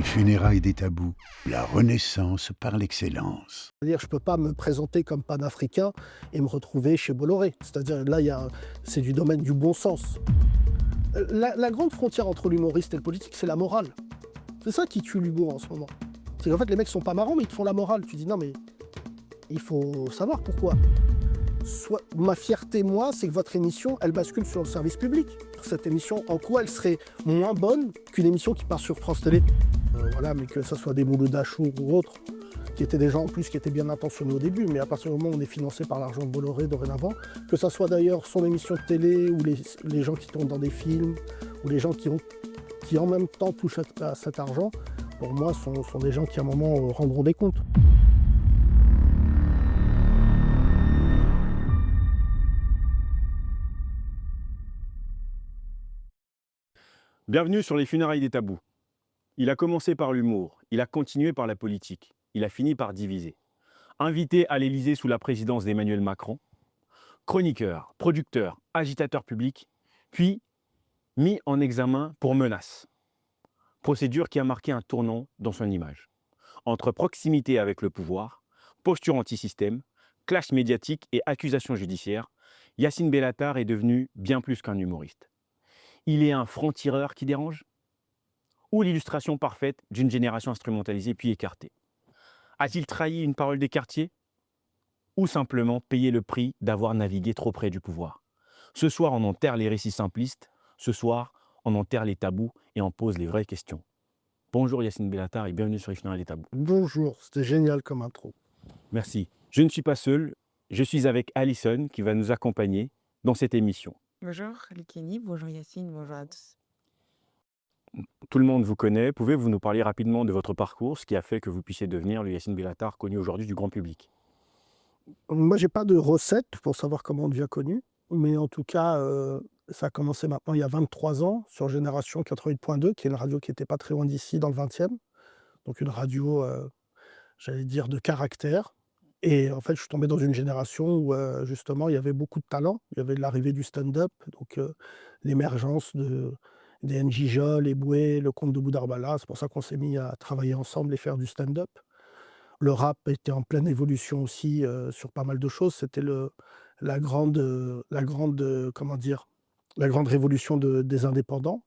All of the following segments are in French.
funérailles des tabous, la renaissance par l'excellence. C'est-à-dire, je ne peux pas me présenter comme panafricain et me retrouver chez Bolloré. C'est-à-dire, là, c'est du domaine du bon sens. La grande frontière entre l'humoriste et le politique, c'est la morale. C'est ça qui tue l'humour en ce moment. C'est qu'en fait, les mecs sont pas marrants, mais ils te font la morale. Tu dis, non, mais il faut savoir pourquoi. Ma fierté, moi, c'est que votre émission, elle bascule sur le service public. Cette émission, en quoi elle serait moins bonne qu'une émission qui part sur France Télé? Voilà, mais que ça soit des boulots d'Achour ou autres, qui étaient des gens en plus qui étaient bien intentionnés au début, mais à partir du moment où on est financé par l'argent de Bolloré dorénavant, que ça soit d'ailleurs son émission de télé ou les gens qui tournent dans des films, ou les gens qui en même temps touchent à cet argent, pour moi, sont des gens qui à un moment rendront des comptes. Bienvenue sur les funérailles des tabous. Il a commencé par l'humour, il a continué par la politique, il a fini par diviser. Invité à l'Élysée sous la présidence d'Emmanuel Macron, chroniqueur, producteur, agitateur public, puis mis en examen pour menace. Procédure qui a marqué un tournant dans son image. Entre proximité avec le pouvoir, posture anti-système, clash médiatique et accusations judiciaires, Yacine Bellatar est devenu bien plus qu'un humoriste. Il est un franc-tireur qui dérange? Ou l'illustration parfaite d'une génération instrumentalisée puis écartée? A-t-il trahi une parole des quartiers? Ou simplement payé le prix d'avoir navigué trop près du pouvoir? Ce soir, on enterre les récits simplistes. Ce soir, on enterre les tabous et on pose les vraies questions. Bonjour Yacine Bellatar et bienvenue sur les funérailles des tabous. Bonjour, c'était génial comme intro. Merci. Je ne suis pas seul, je suis avec Alison qui va nous accompagner dans cette émission. Bonjour Lucini, bonjour Yacine, bonjour à tous. Tout le monde vous connaît. Pouvez-vous nous parler rapidement de votre parcours, ce qui a fait que vous puissiez devenir le Yacine Bellatar connu aujourd'hui du grand public? Moi, j'ai pas de recette pour savoir comment on devient connu, mais en tout cas, ça a commencé maintenant il y a 23 ans sur Génération 88.2, qui est une radio qui était pas très loin d'ici, dans le 20e. Donc une radio, j'allais dire de caractère. Et en fait, je suis tombé dans une génération où, justement, il y avait beaucoup de talent. Il y avait l'arrivée du stand-up, donc l'émergence des NJ Jol, Eboué, le Comte de Boudarbala. C'est pour ça qu'on s'est mis à travailler ensemble et faire du stand-up. Le rap était en pleine évolution aussi, sur pas mal de choses. C'était comment dire? La grande révolution des indépendants.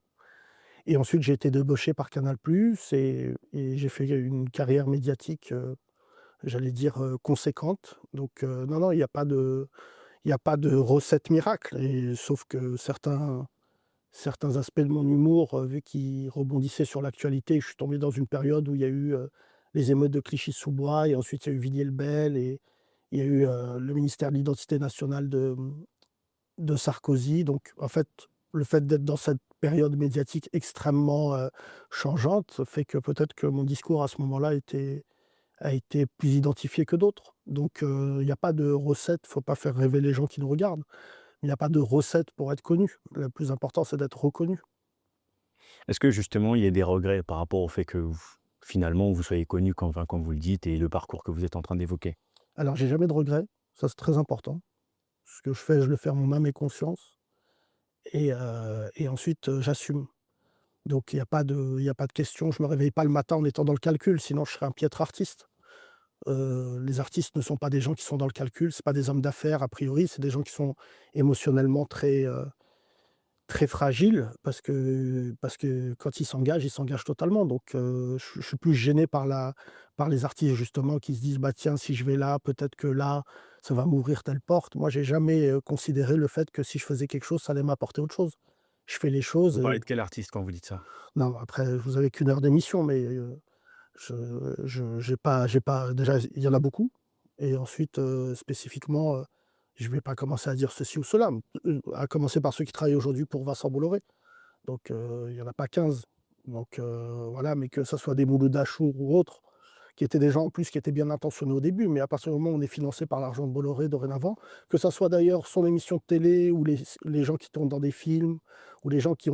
Et ensuite, j'ai été débauché par Canal+ et j'ai fait une carrière médiatique, j'allais dire, conséquente. Donc, non, non, il y a pas de recette miracle, sauf que certains aspects de mon humour, vu qu'ils rebondissaient sur l'actualité, je suis tombé dans une période où il y a eu, les émeutes de Clichy-sous-Bois et ensuite il y a eu Villiers-le-Bel et il y a eu, le ministère de l'identité nationale de Sarkozy. Donc en fait, le fait d'être dans cette période médiatique extrêmement, changeante fait que peut-être que mon discours à ce moment-là a été plus identifié que d'autres. Donc il y a pas de recette, il faut pas faire rêver les gens qui nous regardent. Il n'y a pas de recette pour être connu. Le plus important, c'est d'être reconnu. Est-ce que justement il y a des regrets par rapport au fait que finalement vous soyez connu comme vous le dites et le parcours que vous êtes en train d'évoquer? Alors j'ai jamais de regrets, ça c'est très important. Ce que je fais, je le fais en mon âme et conscience et ensuite, j'assume. Donc il y a pas de question, je me réveille pas le matin en étant dans le calcul, sinon je serais un piètre artiste. Les artistes ne sont pas des gens qui sont dans le calcul, c'est pas des hommes d'affaires a priori, c'est des gens qui sont émotionnellement très fragiles parce que quand ils s'engagent totalement. Donc je suis plus gêné par les artistes justement qui se disent: «Bah tiens, si je vais là, peut-être que là, ça va m'ouvrir telle porte». Moi, j'ai jamais, considéré le fait que si je faisais quelque chose, ça allait m'apporter autre chose. Je fais les choses, Vous parlez de quel artiste quand vous dites ça? non, après vous avez qu'1 heure d'émission, mais je j'ai pas déjà, il y en a beaucoup et ensuite, spécifiquement, je vais pas commencer à dire ceci ou cela, à commencer par ceux qui travaillent aujourd'hui pour Vincent Bolloré. Donc, il y en a pas 15. Donc, voilà, mais que ça soit des boulots d'Achour ou autres, qui étaient des gens en plus qui étaient bien intentionnés au début, mais à partir du moment où on est financé par l'argent de Bolloré dorénavant, que ça soit d'ailleurs son émission de télé ou les gens qui tournent dans des films ou les gens qui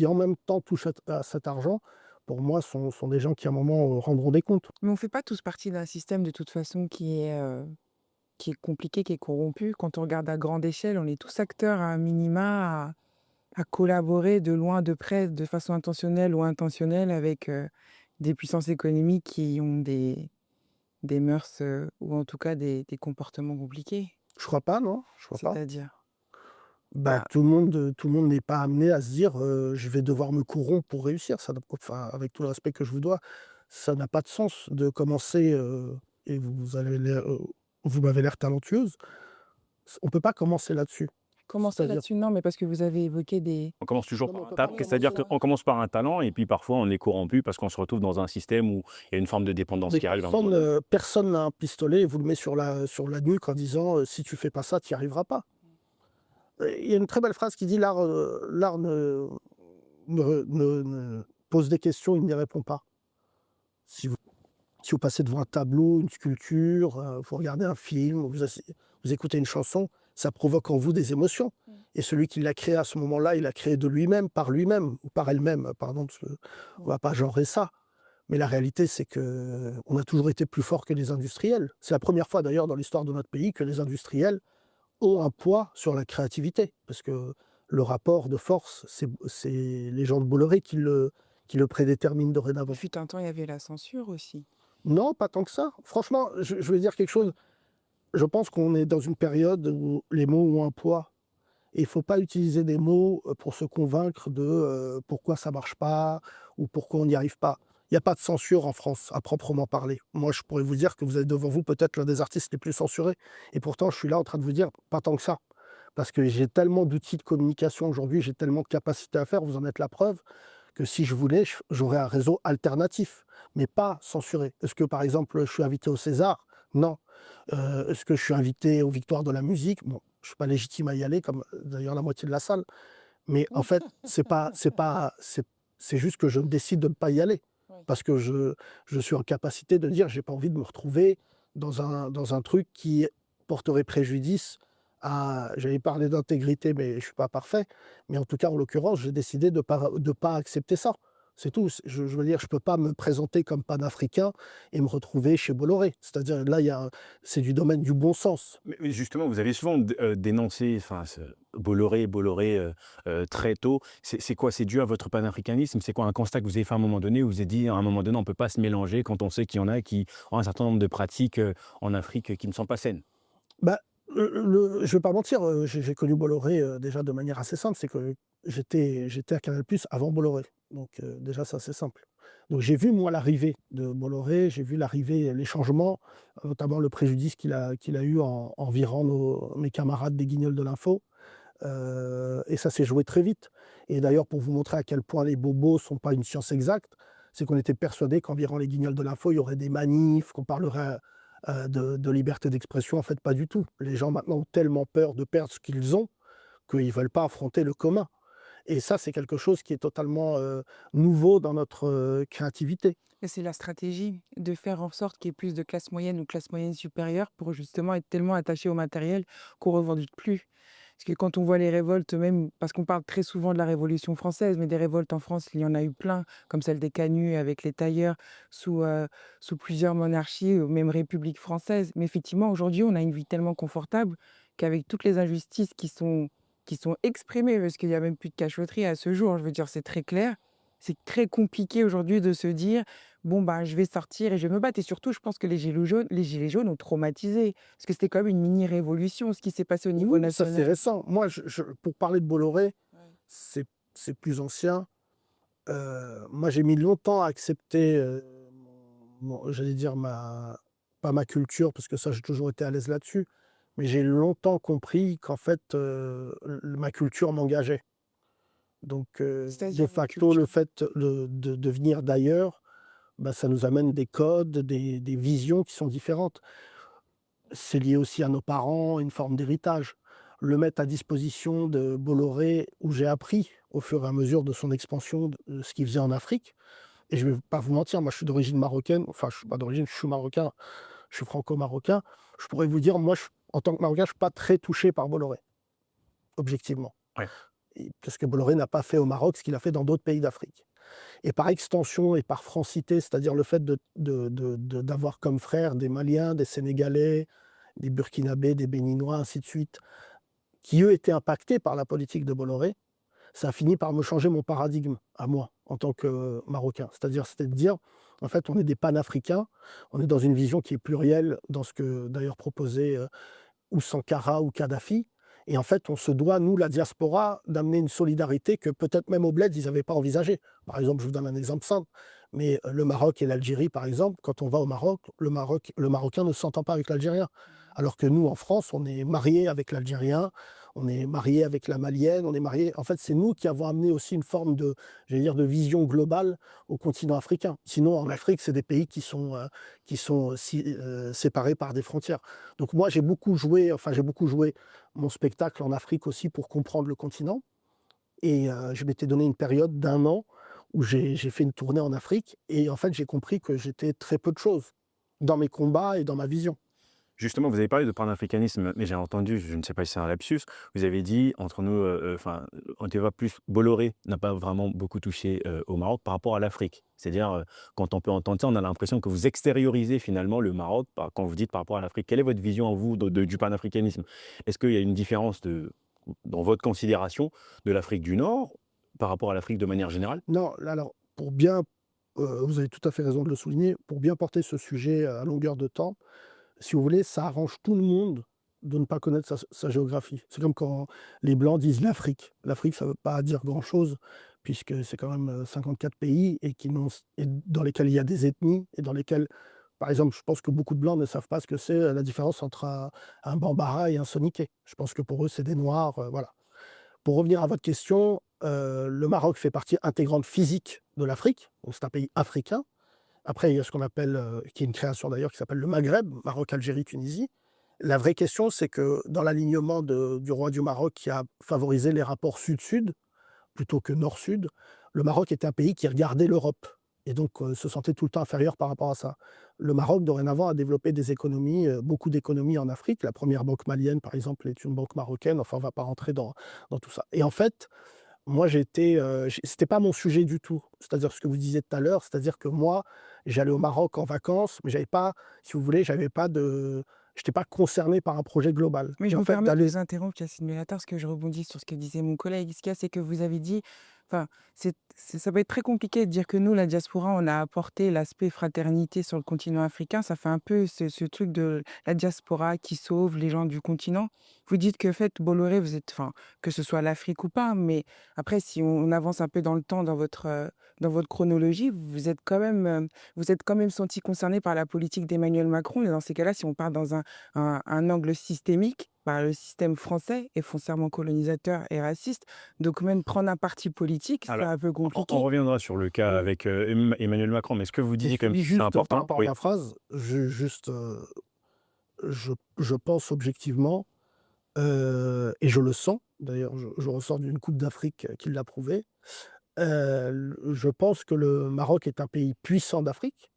en même temps touchent à cet argent, pour moi sont des gens qui à un moment, rendront des comptes. Mais on fait pas tous partie d'un système de toute façon qui est compliqué, qui est corrompu. Quand on regarde à grande échelle, on est tous acteurs à un minima à collaborer de loin, de près, de façon intentionnelle ou intentionnelle avec des puissances économiques qui ont des mœurs ou en tout cas des comportements compliqués. Je crois pas, non, je crois pas. C'est-à-dire? Bah, Bah, tout le monde n'est pas amené à se dire, «Je vais devoir me corrompre pour réussir». Ça n'a enfin, avec tout le respect que je vous dois, ça n'a pas de sens de commencer, et vous m'avez l'air talentueuse. On peut pas commencer là-dessus. commencer C'est-à-dire là-dessus, non, mais parce que vous avez évoqué des On commence toujours non, mais on par un peut pas talent, commencer c'est-à-dire là. qu'on commence par un talent et puis parfois on est corrompu parce qu'on se retrouve dans un système où il y a une forme de dépendance Mais qui arrive à un moment donné. personne n'a un pistolet et vous le met sur la nuque en disant, «Si tu fais pas ça, tu y arriveras pas». Il y a une très belle phrase qui dit: «L'art ne pose des questions, il n'y répond pas». Si vous Si vous passez devant un tableau, une sculpture, vous regardez un film, vous écoutez une chanson, ça provoque en vous des émotions. Et celui qui l'a créé à ce moment-là, il l'a créé de lui-même, par lui-même, ou par elle-même, pardon, parce que on va pas genrer ça. Mais la réalité, c'est qu'on a toujours été plus fort que les industriels. C'est la première fois d'ailleurs dans l'histoire de notre pays que les industriels ont un poids sur la créativité. Parce que le rapport de force, c'est les gens de Bolloré qui le prédéterminent dorénavant. il fut un temps, il y avait la censure aussi. Non, pas tant que ça. Franchement, je vais dire quelque chose. Je pense qu'on est dans une période où les mots ont un poids. Et il ne faut pas utiliser des mots pour se convaincre de pourquoi ça ne marche pas ou pourquoi on n'y arrive pas. Il n'y a pas de censure en France, à proprement parler. Moi, je pourrais vous dire que vous avez devant vous peut-être l'un des artistes les plus censurés. Et pourtant, je suis là en train de vous dire, pas tant que ça. Parce que j'ai tellement d'outils de communication aujourd'hui, j'ai tellement de capacités à faire, vous en êtes la preuve, que si je voulais, j'aurais un réseau alternatif, mais pas censuré. Est-ce que, par exemple, je suis invité au César? Non. Est-ce que je suis invité aux Victoires de la musique? Bon, je ne suis pas légitime à y aller, comme d'ailleurs la moitié de la salle. Mais en fait, c'est juste que je décide de ne pas y aller. Oui. Parce que je suis en capacité de dire, j'ai pas envie de me retrouver dans un truc qui porterait préjudice à, j'avais parlé d'intégrité, mais je suis pas parfait. Mais en tout cas, en l'occurrence, j'ai décidé de pas accepter ça. C'est tout. Je veux dire, je peux pas me présenter comme panafricain et me retrouver chez Bolloré. C'est-à-dire, là, c'est du domaine du bon sens. Mais justement, vous avez souvent dénoncé enfin, Bolloré très tôt. C'est quoi? C'est dû à votre panafricanisme? C'est quoi un constat que vous avez fait à un moment donné où vous vous êtes dit, à un moment donné, on ne peut pas se mélanger quand on sait qu'il y en a qui ont un certain nombre de pratiques en Afrique qui ne sont pas saines? Bah, je vais pas mentir, j'ai connu Bolloré, déjà de manière assez simple. C'est que j'étais à Canal+ avant Bolloré. Donc, déjà ça, c'est simple. Donc j'ai vu moi l'arrivée de Bolloré, j'ai vu l'arrivée, les changements, notamment le préjudice qu'il a eu en virant mes camarades des Guignols de l'info. Et ça s'est joué très vite. Et d'ailleurs, pour vous montrer à quel point les bobos sont pas une science exacte, c'est qu'on était persuadés qu'en virant les Guignols de l'info, il y aurait des manifs, qu'on parlerait de liberté d'expression. En fait, pas du tout. Les gens maintenant ont tellement peur de perdre ce qu'ils ont qu'ils ne veulent pas affronter le commun. Et ça, c'est quelque chose qui est totalement nouveau dans notre créativité. Et c'est la stratégie de faire en sorte qu'il y ait plus de classe moyenne ou classe moyenne supérieure pour justement être tellement attaché au matériel qu'on ne revendique plus. Parce que quand on voit les révoltes, même parce qu'on parle très souvent de la Révolution française, mais des révoltes en France, il y en a eu plein, comme celle des Canuts avec les tailleurs sous plusieurs monarchies, ou même République française. Mais effectivement, aujourd'hui, on a une vie tellement confortable qu'avec toutes les injustices qui sont exprimées, parce qu'il n'y a même plus de cachotterie à ce jour, je veux dire, c'est très clair. C'est très compliqué aujourd'hui de se dire, bon, bah, je vais sortir et je vais me battre. Et surtout, je pense que les gilets jaunes ont traumatisé. Parce que c'était quand même une mini-révolution, ce qui s'est passé au niveau Oui, ça c'est national. récent. Moi, pour parler de Bolloré, Ouais. c'est plus ancien. Moi, j'ai mis longtemps à accepter, j'allais dire, pas ma culture, parce que ça, j'ai toujours été à l'aise là-dessus, mais j'ai longtemps compris qu'en fait, ma culture m'engageait. Donc, de C'est-à-dire votre facto, le culture. fait de venir d'ailleurs, bah, ça nous amène des codes, des visions qui sont différentes. C'est lié aussi à nos parents, une forme d'héritage. Le mettre à disposition de Bolloré, où j'ai appris au fur et à mesure de son expansion, de ce qu'il faisait en Afrique. Et je ne vais pas vous mentir, moi je suis d'origine marocaine, enfin je suis pas d'origine, je suis marocain, je suis franco-marocain. Je pourrais vous dire, moi en tant que marocain, je ne suis pas très touché par Bolloré, objectivement. Ouais. Parce que Bolloré n'a pas fait au Maroc ce qu'il a fait dans d'autres pays d'Afrique. Et par extension et par francité, c'est-à-dire le fait d'avoir comme frères des Maliens, des Sénégalais, des Burkinabés, des Béninois, ainsi de suite, qui eux étaient impactés par la politique de Bolloré, ça a fini par me changer mon paradigme à moi, en tant que Marocain. C'est-à-dire, c'était de dire, En fait, on est des panafricains, on est dans une vision qui est plurielle, dans ce que d'ailleurs proposait ou Sankara ou Kadhafi. Et en fait, on se doit, nous, la diaspora, d'amener une solidarité que peut-être même au bled, ils n'avaient pas envisagée. Par exemple, je vous donne un exemple simple, mais le Maroc et l'Algérie, par exemple, quand on va au Maroc, le Marocain ne s'entend pas avec l'Algérien. Alors que nous, en France, on est mariés avec l'Algérien, on est mariés avec la Malienne, on est mariés. En fait, c'est nous qui avons amené aussi une forme de, j'allais dire, de vision globale au continent africain. Sinon, en Afrique, c'est des pays qui sont séparés par des frontières. Donc moi, j'ai beaucoup joué mon spectacle en Afrique aussi pour comprendre le continent. Et je m'étais donné une période d'un an où j'ai fait une tournée en Afrique. Et en fait, j'ai compris que j'étais très peu de choses dans mes combats et dans ma vision. Justement, vous avez parlé de panafricanisme, mais j'ai entendu, je ne sais pas si c'est un lapsus, vous avez dit, entre nous, enfin, on ne voit plus, Bolloré n'a pas vraiment beaucoup touché au Maroc par rapport à l'Afrique. C'est-à-dire, quand on peut entendre ça, on a l'impression que vous extériorisez finalement le Maroc quand vous dites par rapport à l'Afrique. Quelle est votre vision, en vous, du panafricanisme? Est-ce qu'il y a une différence dans votre considération de l'Afrique du Nord par rapport à l'Afrique de manière générale? Non, là, alors, pour bien, vous avez tout à fait raison de le souligner, pour bien porter ce sujet à longueur de temps, si vous voulez, ça arrange tout le monde de ne pas connaître sa géographie. C'est comme quand les Blancs disent l'Afrique. L'Afrique, ça ne veut pas dire grand-chose, puisque c'est quand même 54 pays et dans lesquels il y a des ethnies, et dans lesquels, par exemple, je pense que beaucoup de Blancs ne savent pas ce que c'est la différence entre un Bambara et un Soninké. Je pense que pour eux, c'est des Noirs, voilà. Pour revenir à votre question, le Maroc fait partie intégrante physique de l'Afrique, donc c'est un pays africain. Après, il y a ce qu'on appelle, qui est une création d'ailleurs, qui s'appelle le Maghreb, Maroc, Algérie, Tunisie. La vraie question, c'est que dans l'alignement du roi du Maroc qui a favorisé les rapports sud-sud, plutôt que nord-sud, le Maroc était un pays qui regardait l'Europe et donc se sentait tout le temps inférieur par rapport à ça. Le Maroc, dorénavant, a développé des économies, beaucoup d'économies en Afrique. La première banque malienne, par exemple, est une banque marocaine. Enfin, on ne va pas rentrer dans tout ça. Et en fait, moi, c'était pas mon sujet du tout. C'est-à-dire ce que vous disiez tout à l'heure, c'est-à-dire que moi, j'allais au Maroc en vacances, mais j'avais pas, si vous voulez, j'étais pas concerné par un projet global. Mais Et je en me fait, permets de d'aller vous interrompre, Yacine Bellatar, parce que je rebondis sur ce que disait mon collègue. Ce qu'il y a, c'est que vous avez dit, enfin, ça peut être très compliqué de dire que nous, la diaspora, on a apporté l'aspect fraternité sur le continent africain. Ça fait un peu ce truc de la diaspora qui sauve les gens du continent. Vous dites que, en fait, Bolloré, vous êtes, enfin, que ce soit l'Afrique ou pas, mais après, si on avance un peu dans le temps, dans votre chronologie, vous êtes quand même senti concerné par la politique d'Emmanuel Macron. Et dans ces cas-là, si on part dans un angle systémique, par le système français est foncièrement colonisateur et raciste. Donc même prendre un parti politique, c'est Alors, un peu on compliqué. reviendra sur le cas avec Emmanuel Macron, mais ce que vous je disiez quand même, finis c'est juste par important. rapport à Oui. ma phrase, je pense objectivement, et je le sens, d'ailleurs, je ressors d'une Coupe d'Afrique qui l'a prouvé. Je pense que le Maroc est un pays puissant d'Afrique,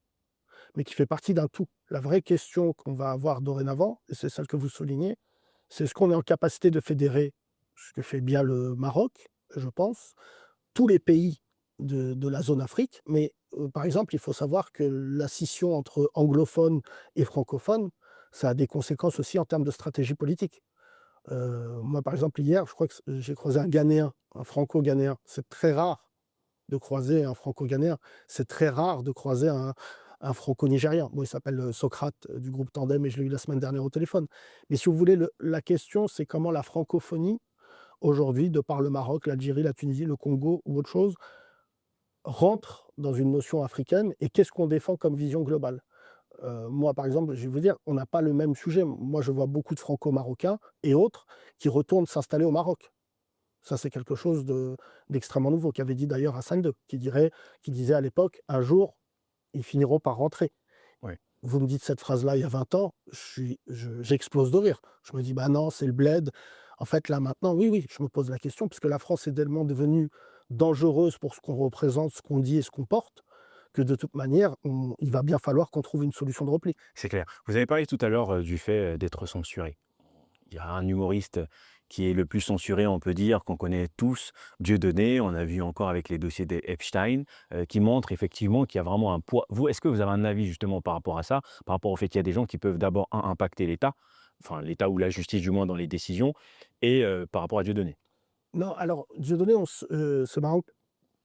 mais qui fait partie d'un tout. La vraie question qu'on va avoir dorénavant, et c'est celle que vous soulignez, c'est est-ce qu'on est en capacité de fédérer, ce que fait bien le Maroc, je pense, tous les pays de la zone Afrique. Mais par exemple, il faut savoir que la scission entre anglophones et francophones, ça a des conséquences aussi en termes de stratégie politique. Moi, par exemple, hier, je crois que j'ai croisé un Ghanéen, un franco-ghanéen. C'est très rare de croiser un franco-ghanéen. C'est très rare de croiser un franco-nigérien. Bon, il s'appelle Socrate du groupe Tandem et je l'ai eu la semaine dernière au téléphone. Mais si vous voulez, la question, c'est comment la francophonie, aujourd'hui, de par le Maroc, l'Algérie, la Tunisie, le Congo ou autre chose, rentre dans une notion africaine et qu'est-ce qu'on défend comme vision globale. Moi, par exemple, je vais vous dire, on n'a pas le même sujet. Moi, je vois beaucoup de franco-marocains et autres qui retournent s'installer au Maroc. Ça, c'est quelque chose d'extrêmement nouveau, qu'avait dit d'ailleurs Hassan II, qui disait à l'époque, un jour, ils finiront par rentrer. Oui. Vous me dites cette phrase-là il y a 20 ans, j'explose de rire. Je me dis, bah non, c'est le bled. En fait, là, maintenant, oui, je me pose la question, parce que la France est tellement devenue dangereuse pour ce qu'on représente, ce qu'on dit et ce qu'on porte, que de toute manière, il va bien falloir qu'on trouve une solution de repli. C'est clair. Vous avez parlé tout à l'heure du fait d'être censuré. Il y a un humoriste qui est le plus censuré, on peut dire, qu'on connaît tous, Dieudonné, on a vu encore avec les dossiers d'Epstein, qui montre effectivement qu'il y a vraiment un poids. Vous, est-ce que vous avez un avis justement par rapport à ça, par rapport au fait qu'il y a des gens qui peuvent d'abord impacter l'État, enfin l'État ou la justice du moins dans les décisions, et par rapport à Dieudonné? Non, alors, Dieudonné, c'est marrant.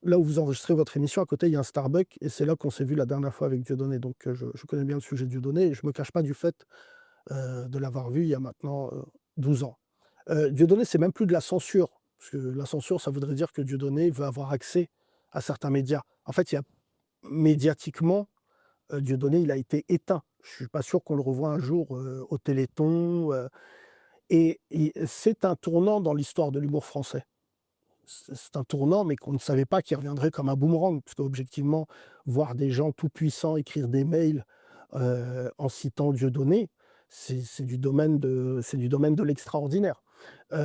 là où vous enregistrez votre émission, à côté, il y a un Starbucks et c'est là qu'on s'est vu la dernière fois avec Dieudonné. Donc, je connais bien le sujet de Dieudonné et je me cache pas du fait, de l'avoir vu il y a maintenant, 12 ans. Dieudonné, c'est même plus de la censure, parce que la censure, ça voudrait dire que Dieudonné veut avoir accès à certains médias. En fait, il y a médiatiquement, Dieudonné, il a été éteint. Je suis pas sûr qu'on le revoie un jour, au Téléthon, et c'est un tournant dans l'histoire de l'humour français. C'est un tournant, mais qu'on ne savait pas qu'il reviendrait comme un boomerang, parce qu'objectivement, voir des gens tout puissants écrire des mails, en citant Dieudonné, c'est du domaine de l'extraordinaire.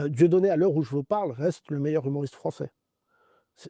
Dieudonné, à l'heure où je vous parle, reste le meilleur humoriste français.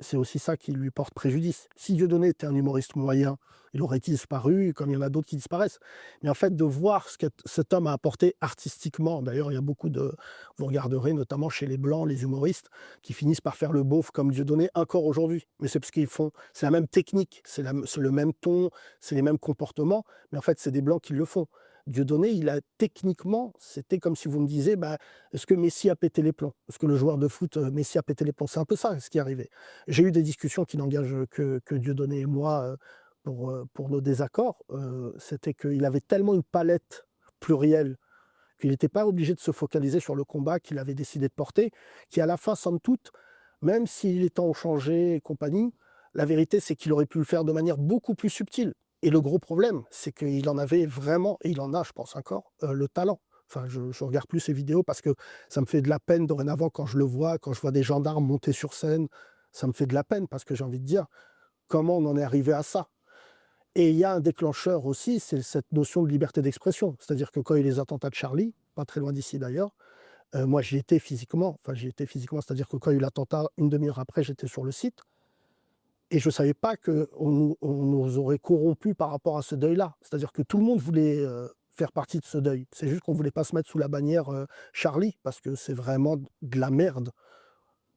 C'est aussi ça qui lui porte préjudice. Si Dieudonné était un humoriste moyen, il aurait disparu, comme il y en a d'autres qui disparaissent. Mais en fait, de voir ce que cet homme a apporté artistiquement, d'ailleurs, il y a beaucoup de... Vous regarderez notamment chez les Blancs, les humoristes, qui finissent par faire le beauf comme Dieudonné encore aujourd'hui. Mais c'est parce qu'ils font... C'est la même technique, c'est le même ton, c'est les mêmes comportements, mais en fait, c'est des Blancs qui le font. Dieudonné, il a techniquement, c'était comme si vous me disiez, bah, est-ce que Messi a pété les plombs? Est-ce que le joueur de foot, Messi a pété les plombs? C'est un peu ça ce qui est arrivé. J'ai eu des discussions qui n'engagent que Dieudonné et moi, pour nos désaccords. C'était qu'il avait tellement une palette plurielle qu'il n'était pas obligé de se focaliser sur le combat qu'il avait décidé de porter, qui à la fin, somme toute, même si les temps ont changé et compagnie, la vérité, c'est qu'il aurait pu le faire de manière beaucoup plus subtile. Et le gros problème, c'est qu'il en avait vraiment, et il en a, je pense encore, le talent. Enfin, je regarde plus ses vidéos parce que ça me fait de la peine dorénavant quand je le vois, quand je vois des gendarmes monter sur scène, ça me fait de la peine parce que j'ai envie de dire, comment on en est arrivé à ça? Et il y a un déclencheur aussi, c'est cette notion de liberté d'expression. C'est-à-dire que quand il y a eu les attentats de Charlie, pas très loin d'ici d'ailleurs, moi j'y étais physiquement, enfin j'y étais physiquement, c'est-à-dire que quand il y a eu l'attentat, une demi-heure après, j'étais sur le site et je ne savais pas qu'on nous aurait corrompus par rapport à ce deuil-là. C'est-à-dire que tout le monde voulait faire partie de ce deuil. C'est juste qu'on ne voulait pas se mettre sous la bannière Charlie, parce que c'est vraiment de la merde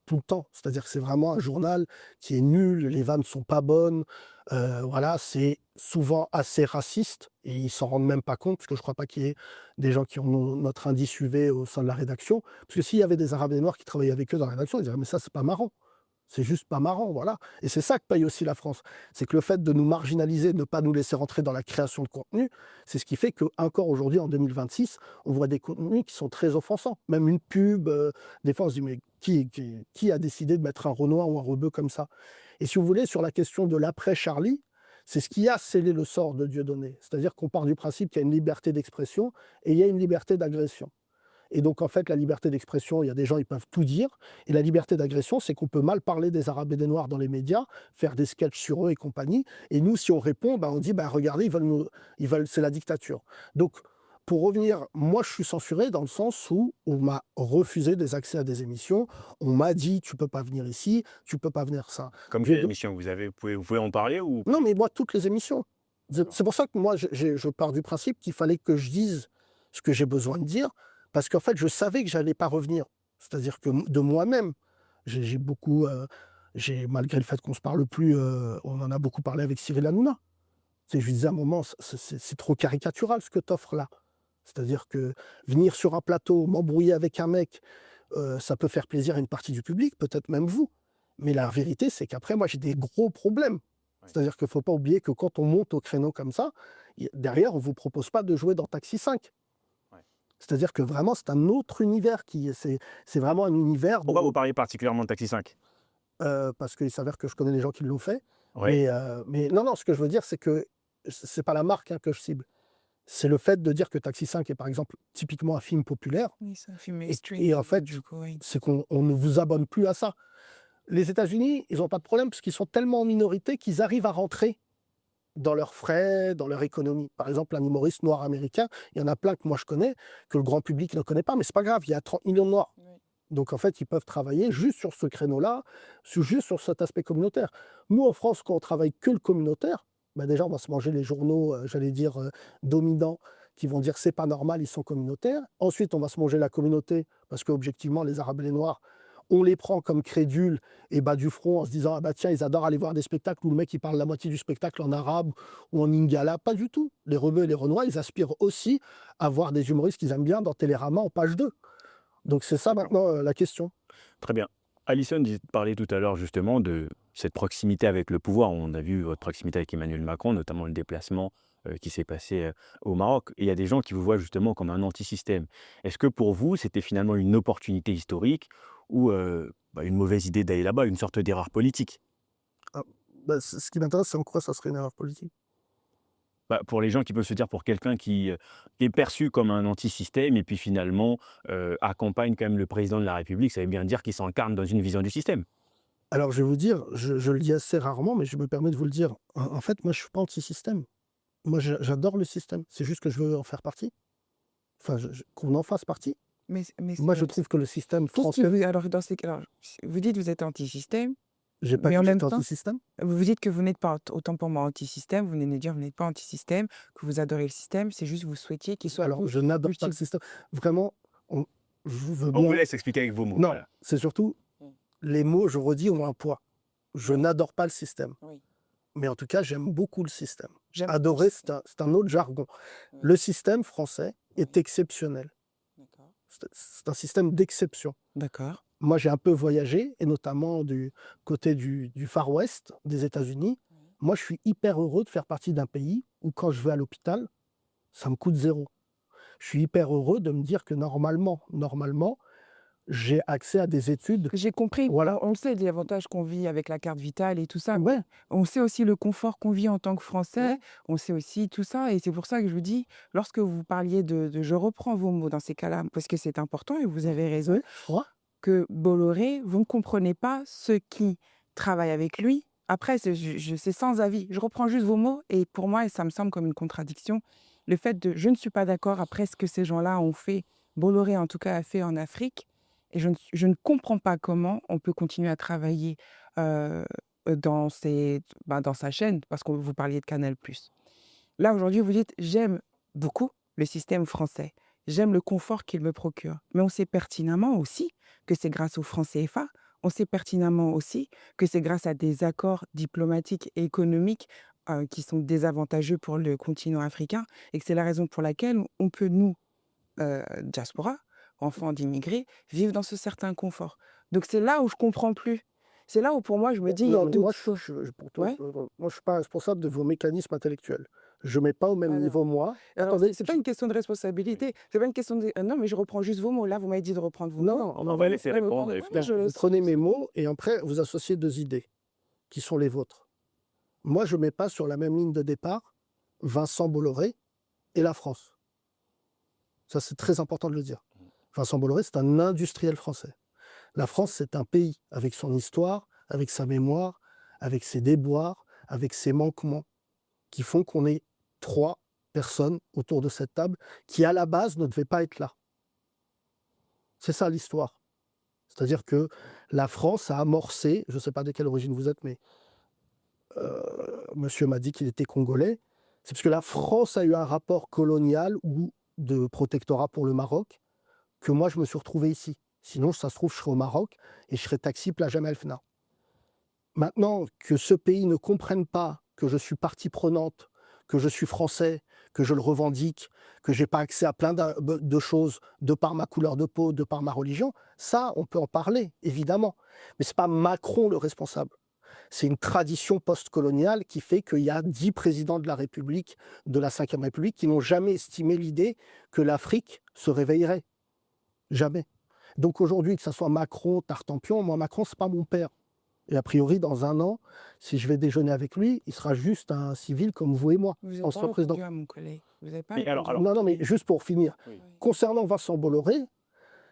tout le temps. C'est-à-dire que c'est vraiment un journal qui est nul, les vannes sont pas bonnes, voilà, c'est souvent assez raciste et ils s'en rendent même pas compte, parce que je crois pas qu'il y ait des gens qui ont notre indice UV au sein de la rédaction. Parce que s'il y avait des Arabes et des Noirs qui travaillaient avec eux dans la rédaction, ils diraient: «Mais ça, c'est pas marrant». C'est juste pas marrant, voilà. Et c'est ça que paye aussi la France. C'est que le fait de nous marginaliser, de ne pas nous laisser rentrer dans la création de contenu, c'est ce qui fait qu'encore aujourd'hui, en 2026, on voit des contenus qui sont très offensants. Même une pub, des fois on se dit: mais qui a décidé de mettre un Renoir ou un Rebeu comme ça? Et si vous voulez, sur la question de l'après-Charlie, c'est ce qui a scellé le sort de Dieudonné. C'est-à-dire qu'on part du principe qu'il y a une liberté d'expression et il y a une liberté d'agression. Et donc, en fait, la liberté d'expression, il y a des gens, ils peuvent tout dire. Et la liberté d'agression, c'est qu'on peut mal parler des Arabes et des Noirs dans les médias, faire des sketchs sur eux et compagnie. Et nous, si on répond, on dit: regardez, c'est la dictature. Donc, pour revenir, moi, je suis censuré dans le sens où on m'a refusé des accès à des émissions. On m'a dit: tu peux pas venir ici, tu peux pas venir ça. Comme quelle émission vous pouvez en parler ou... Non, mais moi, toutes les émissions. C'est pour ça que moi, je pars du principe qu'il fallait que je dise ce que j'ai besoin de dire, parce qu'en fait, je savais que j'allais pas revenir. C'est-à-dire que de moi-même, j'ai beaucoup, malgré le fait qu'on se parle plus, on en a beaucoup parlé avec Cyril Hanouna. Je lui disais à un moment: c'est trop caricatural ce que tu offres là. C'est-à-dire que venir sur un plateau, m'embrouiller avec un mec, ça peut faire plaisir à une partie du public, peut-être même vous. Mais la vérité, c'est qu'après, moi, j'ai des gros problèmes. C'est-à-dire qu'il ne faut pas oublier que quand on monte au créneau comme ça, derrière, on ne vous propose pas de jouer dans Taxi 5. C'est-à-dire que vraiment, c'est un autre univers c'est vraiment un univers. Pourquoi vous parlez particulièrement de Taxi 5? Parce qu'il s'avère que je connais des gens qui l'ont fait. Oui. Mais non, ce que je veux dire, c'est que c'est pas la marque que je cible. C'est le fait de dire que Taxi 5 est par exemple typiquement un film populaire. Oui, c'est un film mainstream. Et en fait, du coup, oui. c'est qu'on ne vous abonne plus à ça. Les États-Unis, ils n'ont pas de problème parce qu'ils sont tellement en minorité qu'ils arrivent à rentrer dans leurs frais, dans leur économie. Par exemple, un humoriste noir américain, il y en a plein que moi je connais, que le grand public ne connaît pas, mais c'est pas grave, il y a 30 millions de noirs. Oui. Donc en fait, ils peuvent travailler juste sur ce créneau-là, juste sur cet aspect communautaire. Nous, en France, quand on travaille que le communautaire, déjà, on va se manger les journaux, dominants, qui vont dire c'est pas normal, ils sont communautaires. Ensuite, on va se manger la communauté, parce qu'objectivement, les Arabes et les Noirs, on les prend comme crédules et bas du front en se disant: tiens, ils adorent aller voir des spectacles où le mec il parle la moitié du spectacle en arabe ou en lingala. Pas du tout. Les Rebeux et les Renois, ils aspirent aussi à voir des humoristes qu'ils aiment bien dans Télérama en page 2. Donc c'est ça maintenant la question. Très bien. Alison parlait tout à l'heure justement de cette proximité avec le pouvoir. On a vu votre proximité avec Emmanuel Macron, notamment le déplacement qui s'est passé au Maroc. Et il y a des gens qui vous voient justement comme un anti-système. Est-ce que pour vous, c'était finalement une opportunité historique ou une mauvaise idée d'aller là-bas, une sorte d'erreur politique? Ah, ce qui m'intéresse, c'est en quoi ça serait une erreur politique. Pour les gens qui peuvent se dire, pour quelqu'un qui est perçu comme un anti-système et puis finalement accompagne quand même le président de la République, ça veut bien dire qu'il s'incarne dans une vision du système. Alors, je vais vous dire, je le dis assez rarement, mais je me permets de vous le dire. En fait, moi, je suis pas anti-système. Moi, j'adore le système. C'est juste que je veux en faire partie. Enfin, qu'on en fasse partie. Mais Moi, je trouve que le système qu'est-ce qui français, vous... Alors, vous dites que vous êtes anti-système, j'ai pas mais dit en que même j'étais temps, anti-système. vous dites que vous n'êtes pas, autant pour moi, anti-système, vous venez de dire que vous n'êtes pas anti-système, que vous adorez le système, c'est juste que vous souhaitiez qu'il soit Alors, je n'adore pas le multi... système. Vraiment, je veux On vous bien. laisse expliquer avec vos mots. Non, Voilà. c'est surtout Mm. les mots, je redis, ont un poids. Je n'adore pas le système. Oui. Mais en tout cas, j'aime beaucoup le système. J'aime Adorer, c'est un autre jargon. Oui. Le système français est Oui. exceptionnel. D'accord. C'est un système d'exception. D'accord. Moi, j'ai un peu voyagé, et notamment du côté du Far West des États-Unis. Oui. Moi, je suis hyper heureux de faire partie d'un pays où, quand je vais à l'hôpital, ça me coûte 0. Je suis hyper heureux de me dire que normalement, j'ai accès à des études. J'ai compris. Voilà. On sait les avantages qu'on vit avec la carte vitale et tout ça. Ouais. On sait aussi le confort qu'on vit en tant que Français. Ouais. On sait aussi tout ça. Et c'est pour ça que je vous dis, lorsque vous parliez je reprends vos mots dans ces cas-là, parce que c'est important et vous avez raison, Ouais. Ouais. que Bolloré, vous ne comprenez pas ceux qui travaillent avec lui. Après, c'est sans avis. Je reprends juste vos mots et pour moi, ça me semble comme une contradiction. Le fait de je ne suis pas d'accord après ce que ces gens-là ont fait, Bolloré en tout cas a fait en Afrique, et je ne comprends pas comment on peut continuer à travailler euh, dans sa chaîne, parce que vous parliez de Canal+. Là, aujourd'hui, vous dites, j'aime beaucoup le système français. J'aime le confort qu'il me procure. Mais on sait pertinemment aussi que c'est grâce au franc CFA. On sait pertinemment aussi que c'est grâce à des accords diplomatiques et économiques qui sont désavantageux pour le continent africain. Et que c'est la raison pour laquelle on peut, nous, diaspora, enfants d'immigrés, vivre dans ce certain confort. Donc c'est là où je comprends plus. C'est là où pour moi je me dis, il y a Non, mais d'autres moi, choses. pour toi, Ouais. moi, je suis pas responsable de vos mécanismes intellectuels. Je mets pas au même Alors, niveau, moi. alors Attendez, c'est pas une question de responsabilité. C'est pas une question de... non, mais je reprends juste vos mots. Là, vous m'avez dit de reprendre vos mots. non, On va laisser Ouais, mais répondre. prenez- et ouais, puis- je- vous prenez mes mots et après, vous associez 2 idées qui sont les vôtres. Moi, je mets pas sur la même ligne de départ Vincent Bolloré et la France. Ça, c'est très important de le dire. Vincent Bolloré, c'est un industriel français. La France, c'est un pays avec son histoire, avec sa mémoire, avec ses déboires, avec ses manquements, qui font qu'on est 3 personnes autour de cette table qui, à la base, ne devaient pas être là. C'est ça l'histoire. C'est-à-dire que la France a amorcé, je ne sais pas de quelle origine vous êtes, mais monsieur m'a dit qu'il était congolais. C'est parce que la France a eu un rapport colonial ou de protectorat pour le Maroc que moi, je me suis retrouvé ici. Sinon, ça se trouve, je serais au Maroc et je serais taxi plage Jemaa El Fna. Maintenant, que ce pays ne comprenne pas que je suis partie prenante, que je suis français, que je le revendique, que je n'ai pas accès à plein de choses de par ma couleur de peau, de par ma religion, ça, on peut en parler, évidemment. Mais ce n'est pas Macron le responsable. C'est une tradition post-coloniale qui fait qu'il y a 10 présidents de la République, de la Ve République, qui n'ont jamais estimé l'idée que l'Afrique se réveillerait. Jamais. Donc aujourd'hui, que ce soit Macron, Tartampion, moi, Macron, ce n'est pas mon père. Et a priori, dans 1 an, si je vais déjeuner avec lui, il sera juste un civil comme vous et moi. Vous n'avez On pas sera président. répondu à mon collègue. Vous n'avez pas Mais alors- répondu. Non, mais juste pour finir. Oui. Concernant Vincent Bolloré,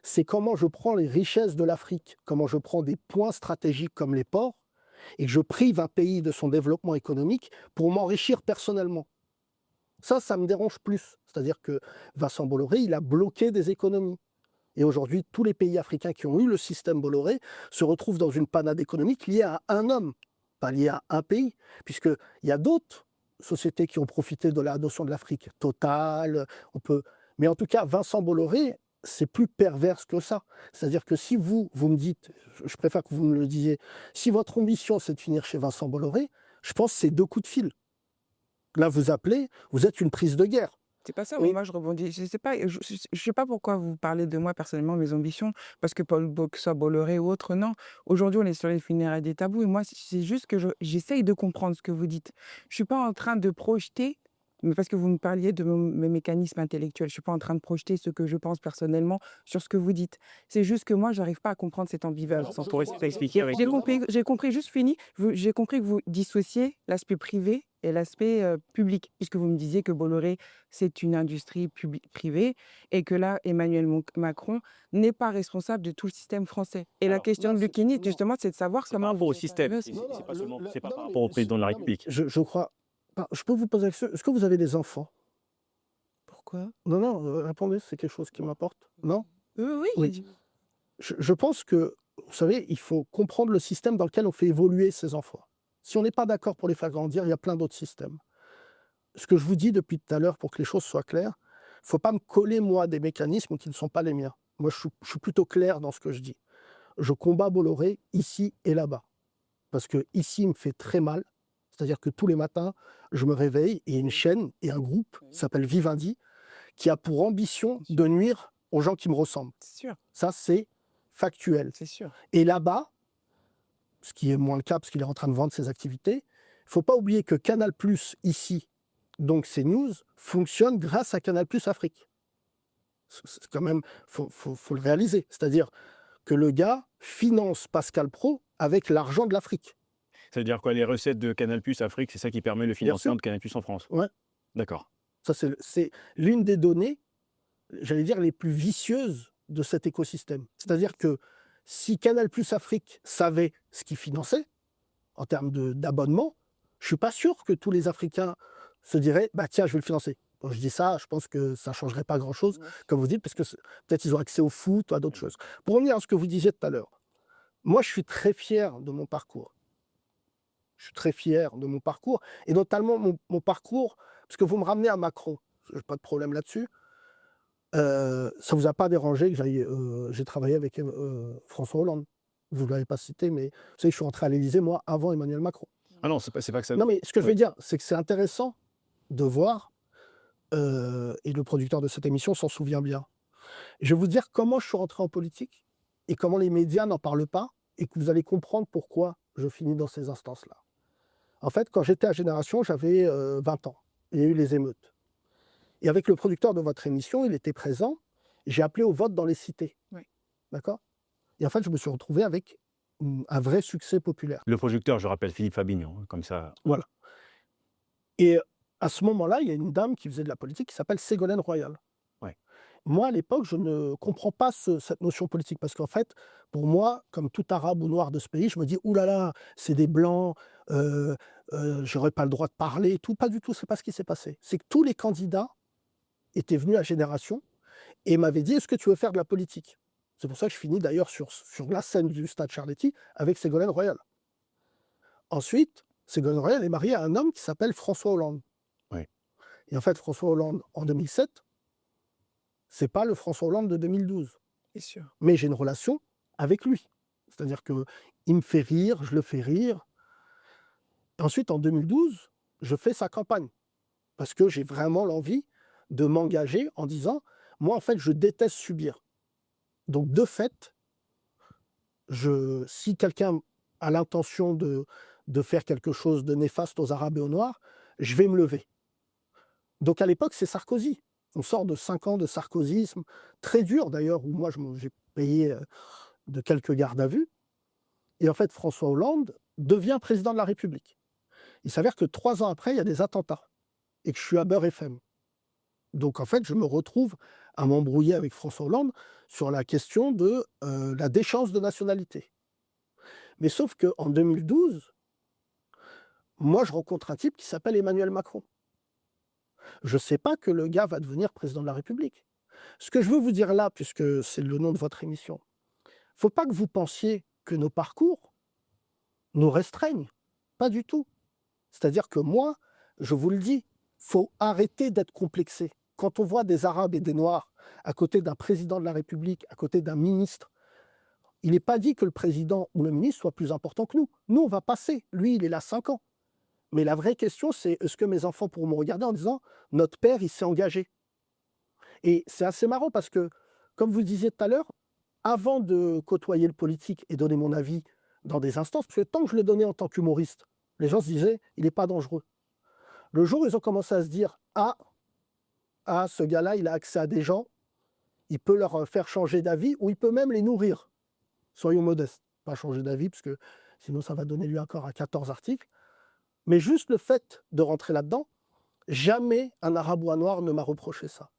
c'est comment je prends les richesses de l'Afrique, comment je prends des points stratégiques comme les ports, et que je prive un pays de son développement économique pour m'enrichir personnellement. Ça me dérange plus. C'est-à-dire que Vincent Bolloré, il a bloqué des économies. Et aujourd'hui, tous les pays africains qui ont eu le système Bolloré se retrouvent dans une panade économique liée à un homme, pas liée à un pays, puisqu'il y a d'autres sociétés qui ont profité de la notion de l'Afrique. Total, on peut... Mais en tout cas, Vincent Bolloré, c'est plus perverse que ça. C'est-à-dire que si vous me dites, je préfère que vous me le disiez, si votre ambition c'est de finir chez Vincent Bolloré, je pense que c'est 2 coups de fil. Là, vous appelez, vous êtes une prise de guerre. C'est pas ça, Oui. moi je rebondis. Je sais pas, je sais pas pourquoi vous parlez de moi personnellement, mes ambitions, parce que que ce soit Bolloré ou autre, non. Aujourd'hui, on est sur les funérailles des tabous et moi, c'est juste que j'essaye de comprendre ce que vous dites. Je suis pas en train de projeter, mais parce que vous me parliez de mes mécanismes intellectuels, je suis pas en train de projeter ce que je pense personnellement sur ce que vous dites. C'est juste que moi, j'arrive pas à comprendre cette ambivalence. On Je pourrait crois, s'expliquer avec J'ai compris, juste fini. J'ai compris que vous dissociez l'aspect privé et l'aspect public, puisque vous me disiez que Bolloré, c'est une industrie privée et que là, Emmanuel Macron n'est pas responsable de tout le système français. Et la Alors, question non, de c'est Lucchini, non, justement, c'est de savoir c'est par comment rapport au vous êtes système. arrivé à ce... non, non, C'est pas seulement, c'est pas non, par mais rapport au président de la non, mais République. je crois pas. Je peux vous poser la question, est-ce que vous avez des enfants? Pourquoi? Non, non, répondez, c'est quelque chose qui m'importe. Non? Oui, Oui. Je pense que, vous savez, il faut comprendre le système dans lequel on fait évoluer ces enfants. Si on n'est pas d'accord pour les faire grandir, il y a plein d'autres systèmes. Ce que je vous dis depuis tout à l'heure, pour que les choses soient claires, il ne faut pas me coller, moi, des mécanismes qui ne sont pas les miens. Moi, je suis plutôt clair dans ce que je dis. Je combats Bolloré ici et là-bas. Parce que ici, il me fait très mal. C'est-à-dire que tous les matins, je me réveille et il y a une chaîne et un groupe qui s'appelle Vivendi qui a pour ambition de nuire aux gens qui me ressemblent. c'est sûr, Ça, c'est factuel. c'est sûr. Et là-bas, ce qui est moins le cas parce qu'il est en train de vendre ses activités, il ne faut pas oublier que Canal+, ici, donc CNews, fonctionne grâce à Canal+ Afrique. C'est quand même, faut le réaliser. C'est-à-dire que le gars finance Pascal Pro avec l'argent de l'Afrique. Ça veut dire quoi, les recettes de Canal+ Afrique, c'est ça qui permet le financement de Canal+ en France? Ouais. D'accord. Ça, c'est l'une des données, j'allais dire, les plus vicieuses de cet écosystème. C'est-à-dire que si Canal+ Afrique savait ce qu'il finançait, en termes d'abonnement, je ne suis pas sûr que tous les Africains se diraient bah tiens, je vais le financer. Quand je dis ça, je pense que ça ne changerait pas grand-chose, comme vous dites, parce que peut-être ils ont accès au foot ou à d'autres choses. Pour revenir à ce que vous disiez tout à l'heure, moi je suis très fier de mon parcours. Je suis très fier de mon parcours, et notamment mon parcours, parce que vous me ramenez à Macron, je n'ai pas de problème là-dessus. Ça ne vous a pas dérangé que j'ai travaillé avec François Hollande. Je ne l'avais pas cité, mais vous savez, je suis entré à l'Élysée, moi, avant Emmanuel Macron. Ah non, c'est pas que ça. Non, mais ce que je Ouais. veux dire, c'est que c'est intéressant de voir, et le producteur de cette émission s'en souvient bien. Je vais vous dire comment je suis rentré en politique et comment les médias n'en parlent pas, et que vous allez comprendre pourquoi je finis dans ces instances-là. En fait, quand j'étais à Génération, j'avais 20 ans. Il y a eu les émeutes. Et avec le producteur de votre émission, il était présent. J'ai appelé au vote dans les cités. Oui. D'accord? Et en fait, je me suis retrouvé avec un vrai succès populaire. Le producteur, je rappelle, Philippe Fabignon, hein, comme ça. Voilà. Et à ce moment-là, il y a une dame qui faisait de la politique qui s'appelle Ségolène Royal. Ouais. Moi, à l'époque, je ne comprends pas cette notion politique parce qu'en fait, pour moi, comme tout arabe ou noir de ce pays, je me dis oulala, c'est des blancs, j'aurais pas le droit de parler et tout. Pas du tout, c'est pas ce qui s'est passé. C'est que tous les candidats étaient venus à Génération et m'avaient dit est-ce que tu veux faire de la politique? C'est pour ça que je finis d'ailleurs sur la scène du Stade Charletti avec Ségolène Royal. Ensuite, Ségolène Royal est mariée à un homme qui s'appelle François Hollande. Ouais. Et en fait, François Hollande, en 2007, c'est pas le François Hollande de 2012. C'est sûr. Mais j'ai une relation avec lui. C'est-à-dire qu'il me fait rire, je le fais rire. Ensuite, en 2012, je fais sa campagne. Parce que j'ai vraiment l'envie de m'engager en disant, moi, en fait, je déteste subir. Donc, de fait, si quelqu'un a l'intention de faire quelque chose de néfaste aux Arabes et aux Noirs, je vais me lever. Donc, à l'époque, c'est Sarkozy. On sort de 5 ans de sarkozysme, très dur d'ailleurs, où moi, j'ai payé de quelques gardes à vue. Et en fait, François Hollande devient président de la République. Il s'avère que 3 ans après, il y a des attentats et que je suis à Beurre FM. Donc, en fait, je me retrouve à m'embrouiller avec François Hollande sur la question de la déchéance de nationalité. Mais sauf qu'en 2012, moi, je rencontre un type qui s'appelle Emmanuel Macron. Je ne sais pas que le gars va devenir président de la République. Ce que je veux vous dire là, puisque c'est le nom de votre émission, il ne faut pas que vous pensiez que nos parcours nous restreignent. Pas du tout. C'est-à-dire que moi, je vous le dis, il faut arrêter d'être complexé. Quand on voit des Arabes et des Noirs à côté d'un président de la République, à côté d'un ministre, il n'est pas dit que le président ou le ministre soit plus important que nous. Nous, on va passer. Lui, il est là 5 ans. Mais la vraie question, c'est est-ce que mes enfants pourront me regarder en disant « notre père, il s'est engagé ». Et c'est assez marrant parce que, comme vous disiez tout à l'heure, avant de côtoyer le politique et donner mon avis dans des instances, parce que tant que je le donnais en tant qu'humoriste, les gens se disaient: «Il n'est pas dangereux». Le jour où ils ont commencé à se dire: «Ah, ce gars-là, il a accès à des gens, il peut leur, faire changer d'avis ou il peut même les nourrir». Soyons modestes, pas changer d'avis parce que sinon ça va donner lieu encore à 14 articles. Mais juste le fait de rentrer là-dedans, jamais un arabe ou un noir ne m'a reproché ça.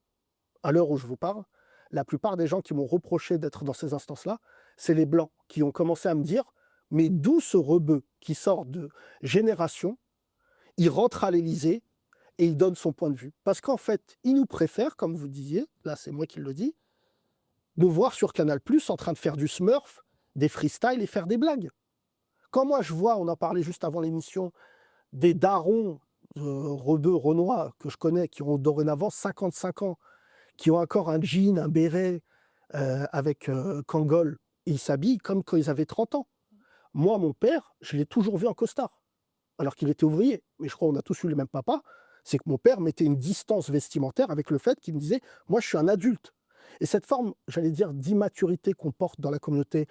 À l'heure où je vous parle, la plupart des gens qui m'ont reproché d'être dans ces instances-là, c'est les blancs qui ont commencé à me dire: «Mais d'où ce rebeu qui sort de génération, il rentre à l'Élysée et il donne son point de vue». Parce qu'en fait, ils nous préfèrent, comme vous disiez, là c'est moi qui le dis, nous voir sur Canal+ en train de faire du smurf, des freestyles et faire des blagues. Quand moi je vois, on en parlait juste avant l'émission, des darons, rebeux, renois que je connais, qui ont dorénavant 55 ans, qui ont encore un jean, un béret, avec, Kangol, et ils s'habillent comme quand ils avaient 30 ans. Moi, mon père, je l'ai toujours vu en costard, alors qu'il était ouvrier. Mais je crois qu'on a tous eu le même papa. C'est que mon père mettait une distance vestimentaire avec le fait qu'il me disait: «Moi, je suis un adulte». Et cette forme, j'allais dire, d'immaturité qu'on porte dans la communauté,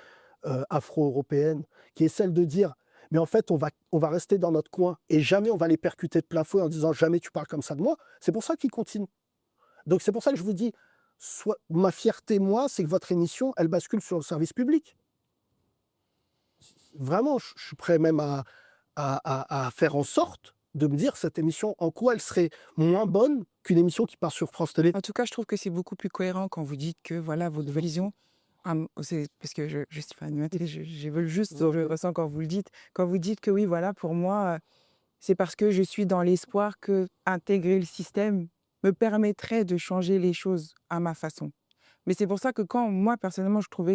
afro-européenne, qui est celle de dire: «Mais en fait, on va rester dans notre coin et jamais on va les percuter de plein fouet en disant: "Jamais tu parles comme ça de moi"», c'est pour ça qu'ils continuent. Donc c'est pour ça que je vous dis, ma fierté, moi, c'est que votre émission, elle bascule sur le service public. Vraiment, je suis prêt même à faire en sorte de me dire, cette émission, en quoi elle serait moins bonne qu'une émission qui part sur France Télé. En tout cas, je trouve que c'est beaucoup plus cohérent quand vous dites que voilà, votre vision, c'est parce que je suis pas animatrice, je veux juste, je ressens quand vous le dites, quand vous dites que oui, voilà, pour moi, c'est parce que je suis dans l'espoir que intégrer le système me permettrait de changer les choses à ma façon. Mais c'est pour ça que quand moi, personnellement, je trouve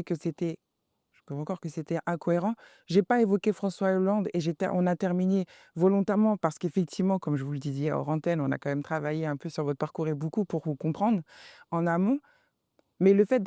encore que c'était incohérent, j'ai pas évoqué François Hollande et on a terminé volontairement parce qu'effectivement, comme je vous le disais hors antenne, on a quand même travaillé un peu sur votre parcours et beaucoup pour vous comprendre en amont. Mais le fait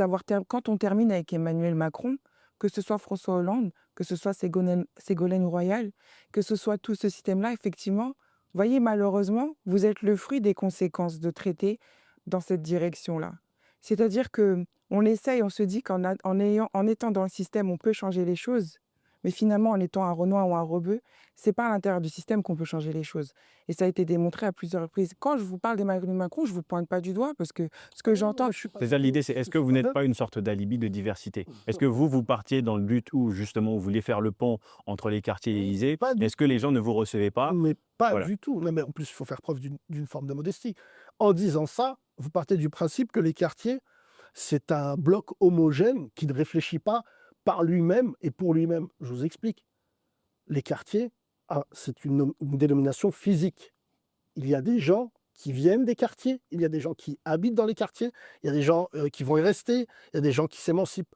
quand on termine avec Emmanuel Macron, que ce soit François Hollande, que ce soit Ségolène Royal, que ce soit tout ce système-là, effectivement, vous voyez, malheureusement, vous êtes le fruit des conséquences de traités dans cette direction-là. C'est-à-dire que on essaye, on se dit en étant dans le système, on peut changer les choses. Mais finalement, en étant un Renoir ou un Rebeu, c'est pas à l'intérieur du système qu'on peut changer les choses. Et ça a été démontré à plusieurs reprises. Quand je vous parle d'Emmanuel Macron, je vous pointe pas du doigt parce que ce que j'entends, C'est-à-dire l'idée, c'est est-ce que vous n'êtes pas une sorte d'alibi de diversité? Est-ce que vous partiez dans le but où justement vous vouliez faire le pont entre les quartiers et l'Élysée? Pas du Est-ce que les gens ne vous recevaient pas? Mais pas Voilà. du tout. Non, mais en plus, il faut faire preuve d'une forme de modestie. En disant ça, vous partez du principe que les quartiers, c'est un bloc homogène qui ne réfléchit pas par lui-même et pour lui-même. Je vous explique. Les quartiers, c'est une dénomination physique. Il y a des gens qui viennent des quartiers, il y a des gens qui habitent dans les quartiers, il y a des gens, qui vont y rester, il y a des gens qui s'émancipent.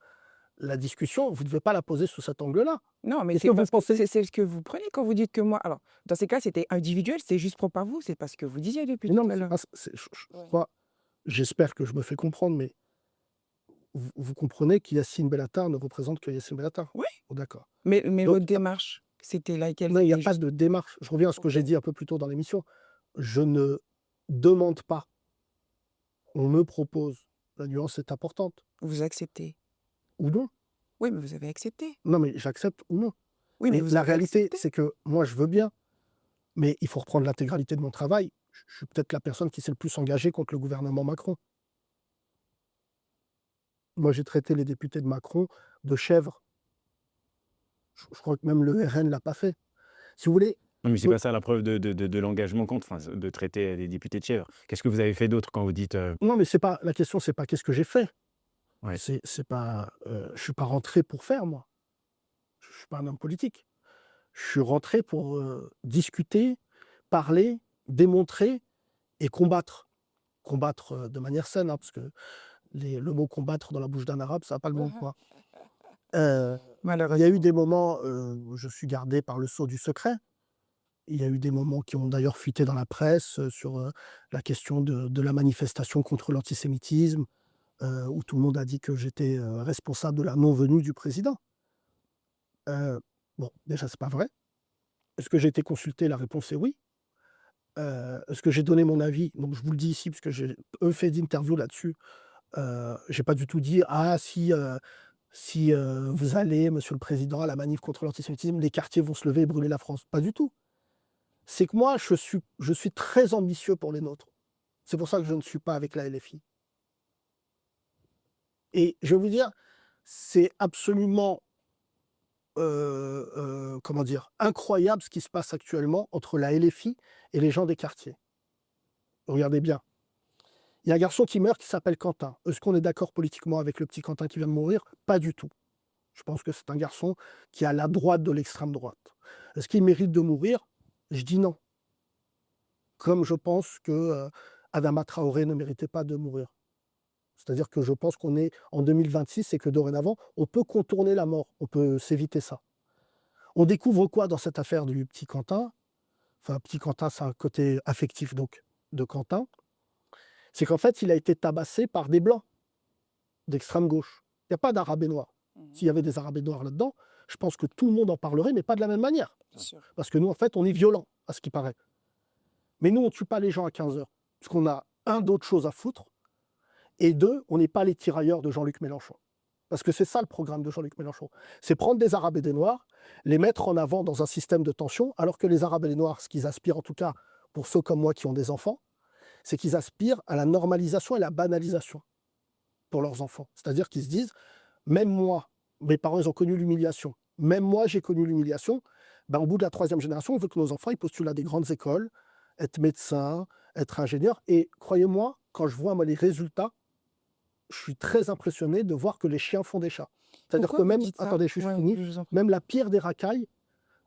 La discussion, vous ne devez pas la poser sous cet angle-là. non, mais Est-ce c'est que vous parce que pensez c'est ce que vous prenez quand vous dites que moi. Alors, dans ces cas, c'était individuel, c'est juste propre à vous, c'est pas ce que vous disiez depuis Mais non, tout mais à c'est l'heure. pas Ouais. crois j'espère que je me fais comprendre, mais vous comprenez qu'Yacine Bellatar ne représente que Yacine Bellatar? Oui, Oh, d'accord. mais Donc votre démarche, c'était laquelle? non, il n'y a C'était pas juste. de démarche. Je reviens à ce que Ok. j'ai dit un peu plus tôt dans l'émission. Je ne demande pas, on me propose. La nuance est importante. Vous acceptez. Ou non. Oui, mais vous avez accepté. Non, mais j'accepte ou non. Oui, mais Mais vous la avez réalité, accepté. c'est que moi, je veux bien, mais il faut reprendre l'intégralité de mon travail. Je suis peut-être la personne qui s'est le plus engagée contre le gouvernement Macron. Moi, j'ai traité les députés de Macron de chèvres. Je crois que même le RN ne l'a pas fait. Si vous voulez, Non, mais c'est me pas ça la preuve de l'engagement contre, enfin, de traiter les députés de chèvres. Qu'est-ce que vous avez fait d'autre quand vous dites non, mais c'est pas la question, c'est pas qu'est-ce que j'ai fait. ouais. C'est pas, je suis pas rentré pour faire moi. Je suis pas un homme politique. Je suis rentré pour, discuter, parler, démontrer et combattre. Combattre, de manière saine, hein, parce que le mot combattre dans la bouche d'un arabe, ça a pas le bon poids. Il y a eu Malheureusement. des moments, où je suis gardé par le sceau du secret. Il y a eu des moments qui ont d'ailleurs fuité dans la presse, sur, la question de la manifestation contre l'antisémitisme, où tout le monde a dit que j'étais, responsable de la non-venue du président. Bon, déjà, c'est pas vrai. Est-ce que j'ai été consulté? La réponse est oui. est-ce que j'ai donné mon avis? Donc je vous le dis ici parce que j'ai peu fait d'interviews là-dessus. J'ai pas du tout dit: «Ah si vous allez, monsieur le président, à la manif contre l'antisémitisme, les quartiers vont se lever et brûler la France». Pas du tout. C'est que moi je suis très ambitieux pour les nôtres. C'est pour ça que je ne suis pas avec la LFI et je vais vous dire, c'est absolument, comment dire? Incroyable ce qui se passe actuellement entre la LFI et les gens des quartiers. Regardez bien. Il y a un garçon qui meurt qui s'appelle Quentin. Est-ce qu'on est d'accord politiquement avec le petit Quentin qui vient de mourir? Pas du tout. Je pense que c'est un garçon qui est à la droite de l'extrême droite. Est-ce qu'il mérite de mourir? Je dis non. Comme je pense que, Adama Traoré ne méritait pas de mourir. C'est-à-dire que je pense qu'on est en 2026 et que dorénavant, on peut contourner la mort, on peut s'éviter ça. On découvre quoi dans cette affaire du petit Quentin? Enfin, petit Quentin, c'est un côté affectif donc de Quentin. C'est qu'en fait, il a été tabassé par des blancs d'extrême gauche. Il n'y a pas d'arabes et noirs. S'il y avait des arabes et noirs là-dedans, je pense que tout le monde en parlerait, mais pas de la même manière. Bien sûr. Parce que nous, en fait, on est violents, à ce qui paraît. Mais nous, on ne tue pas les gens à 15 heures. Parce qu'on a, un, d'autres choses à foutre, et deux, on n'est pas les tirailleurs de Jean-Luc Mélenchon. Parce que c'est ça le programme de Jean-Luc Mélenchon. C'est prendre des arabes et des noirs, les mettre en avant dans un système de tension, alors que les arabes et les noirs, ce qu'ils aspirent en tout cas, pour ceux comme moi qui ont des enfants, c'est qu'ils aspirent à la normalisation et la banalisation pour leurs enfants. C'est-à-dire qu'ils se disent, même moi, mes parents, ils ont connu l'humiliation. Même moi, j'ai connu l'humiliation. Ben, au bout de la 3e génération, on veut que nos enfants ils postulent à des grandes écoles, être médecins, être ingénieurs. Et croyez-moi, quand je vois moi, les résultats, je suis très impressionné de voir que les chiens font des chats. C'est-à-dire Pourquoi que vous même, dites ça? attendez, je suis Ouais, fini, je vous en prie. même la pire des racailles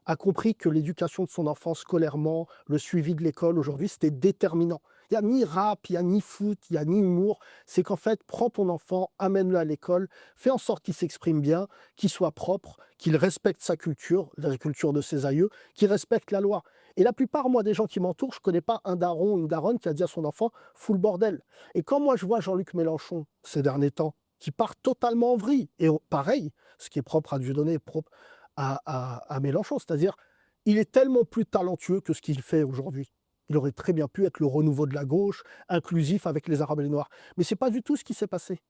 a compris que l'éducation de son enfant scolairement, le suivi de l'école aujourd'hui, c'était déterminant. Il n'y a ni rap, il n'y a ni foot, il n'y a ni humour. C'est qu'en fait, prends ton enfant, amène-le à l'école, fais en sorte qu'il s'exprime bien, qu'il soit propre, qu'il respecte sa culture, la culture de ses aïeux, qu'il respecte la loi. Et la plupart, moi, des gens qui m'entourent, je ne connais pas un daron ou une daronne qui a dit à son enfant « fous le bordel ». Et quand moi, je vois Jean-Luc Mélenchon, ces derniers temps, qui part totalement en vrille, et pareil, ce qui est propre à Dieudonné est propre à Mélenchon. C'est-à-dire, il est tellement plus talentueux que ce qu'il fait aujourd'hui. Il aurait très bien pu être le renouveau de la gauche, inclusif avec les Arabes et les Noirs. Mais ce n'est pas du tout ce qui s'est passé.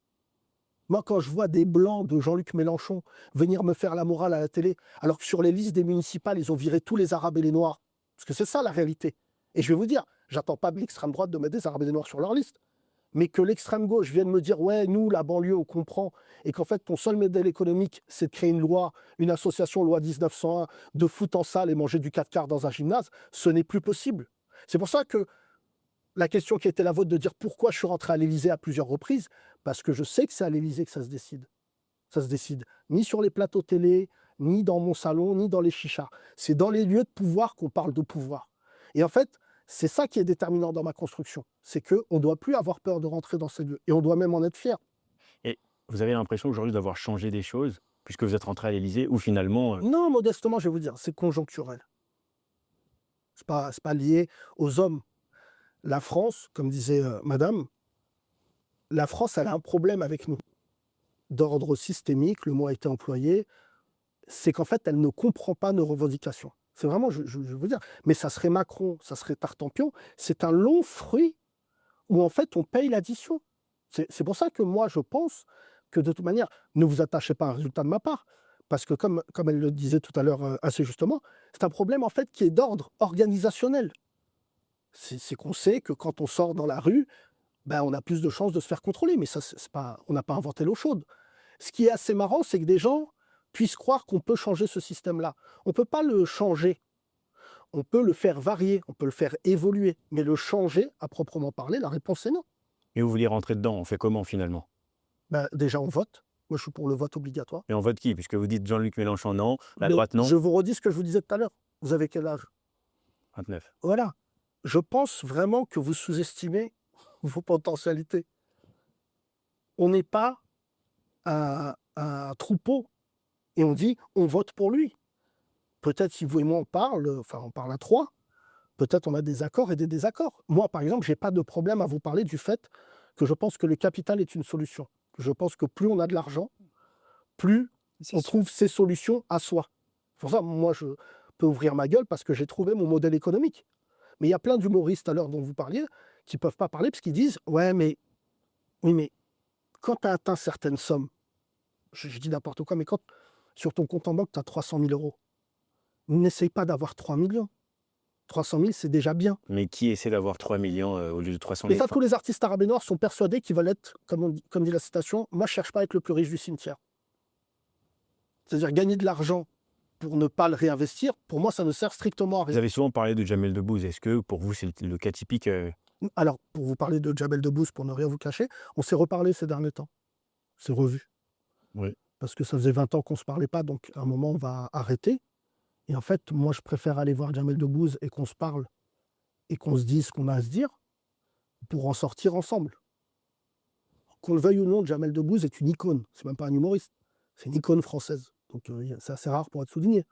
Moi, quand je vois des blancs de Jean-Luc Mélenchon venir me faire la morale à la télé, alors que sur les listes des municipales, ils ont viré tous les Arabes et les Noirs, parce que c'est ça la réalité. Et je vais vous dire, j'attends pas de l'extrême droite de mettre des Arabes et des Noirs sur leur liste. Mais que l'extrême gauche vienne me dire ouais, nous, la banlieue, on comprend, et qu'en fait, ton seul modèle économique, c'est de créer une loi, une association, loi 1901, de foot en salle et manger du 4 quarts dans un gymnase, ce n'est plus possible. C'est pour ça que la question qui était la vôtre de dire pourquoi je suis rentré à l'Élysée à plusieurs reprises, parce que je sais que c'est à l'Élysée que ça se décide. Ça se décide ni sur les plateaux télé, ni dans mon salon, ni dans les chichas. C'est dans les lieux de pouvoir qu'on parle de pouvoir. Et en fait, c'est ça qui est déterminant dans ma construction. C'est qu'on ne doit plus avoir peur de rentrer dans ces lieux. Et on doit même en être fier. Et vous avez l'impression aujourd'hui d'avoir changé des choses, puisque vous êtes rentré à l'Élysée, ou finalement... Non, modestement, je vais vous dire, c'est conjoncturel. C'est pas lié aux hommes. La France, comme disait madame, la France, elle a un problème avec nous. D'ordre systémique, le mot a été employé, c'est qu'en fait, elle ne comprend pas nos revendications. C'est vraiment, je veux vous dire, mais ça serait Macron, ça serait Tartampion, c'est un long fruit où en fait on paye l'addition. C'est pour ça que moi je pense que de toute manière, ne vous attachez pas à un résultat de ma part, parce que comme elle le disait tout à l'heure assez justement, c'est un problème en fait qui est d'ordre organisationnel. C'est qu'on sait que quand on sort dans la rue, ben, on a plus de chances de se faire contrôler, mais ça, c'est pas, on n'a pas inventé l'eau chaude. Ce qui est assez marrant, c'est que des gens puissent croire qu'on peut changer ce système-là. On ne peut pas le changer. On peut le faire varier, on peut le faire évoluer, mais le changer, à proprement parler, la réponse est non. Et vous vouliez rentrer dedans, on fait comment finalement? Ben, déjà, on vote. Moi, je suis pour le vote obligatoire. Et on vote qui? Puisque vous dites Jean-Luc Mélenchon non, la droite non. Je vous redis ce que je vous disais tout à l'heure. Vous avez quel âge? 29. Voilà. Je pense vraiment que vous sous-estimez vos potentialités. On n'est pas un troupeau et on dit on vote pour lui. Peut-être si vous et moi on parle, enfin on parle à 3, peut-être on a des accords et des désaccords. Moi par exemple, j'ai pas de problème à vous parler du fait que je pense que le capital est une solution. Je pense que plus on a de l'argent, plus C'est on sûr. trouve ses solutions à soi. C'est pour ça, moi je peux ouvrir ma gueule parce que j'ai trouvé mon modèle économique. Mais il y a plein d'humoristes à l'heure dont vous parliez qui ne peuvent pas parler parce qu'ils disent ouais, mais oui, mais quand tu as atteint certaines sommes, je dis n'importe quoi, mais quand sur ton compte en banque, tu as 300 000 euros, n'essaye pas d'avoir 3 millions. 300 000, c'est déjà bien. Mais qui essaie d'avoir 3 millions au lieu de 300 Mais 000? ça, tous les artistes arabes et noirs sont persuadés qu'ils veulent être, comme dit la citation, moi je cherche pas à être le plus riche du cimetière. C'est-à-dire gagner de l'argent pour ne pas le réinvestir, pour moi, ça ne sert strictement à Vous rien. avez souvent parlé de Jamel Debbouze. Est-ce que pour vous, c'est le cas typique Alors, pour vous parler de Jamel Debbouze, pour ne rien vous cacher, on s'est reparlé ces derniers temps. On s'est revus. Oui. Parce que ça faisait 20 ans qu'on ne se parlait pas, donc à un moment, on va arrêter. Et en fait, moi, je préfère aller voir Jamel Debbouze et qu'on se parle et qu'on se dise ce qu'on a à se dire pour en sortir ensemble. Qu'on le veuille ou non, Jamel Debbouze est une icône. C'est même pas un humoriste. C'est une icône française. Donc, c'est assez rare pour être souligné.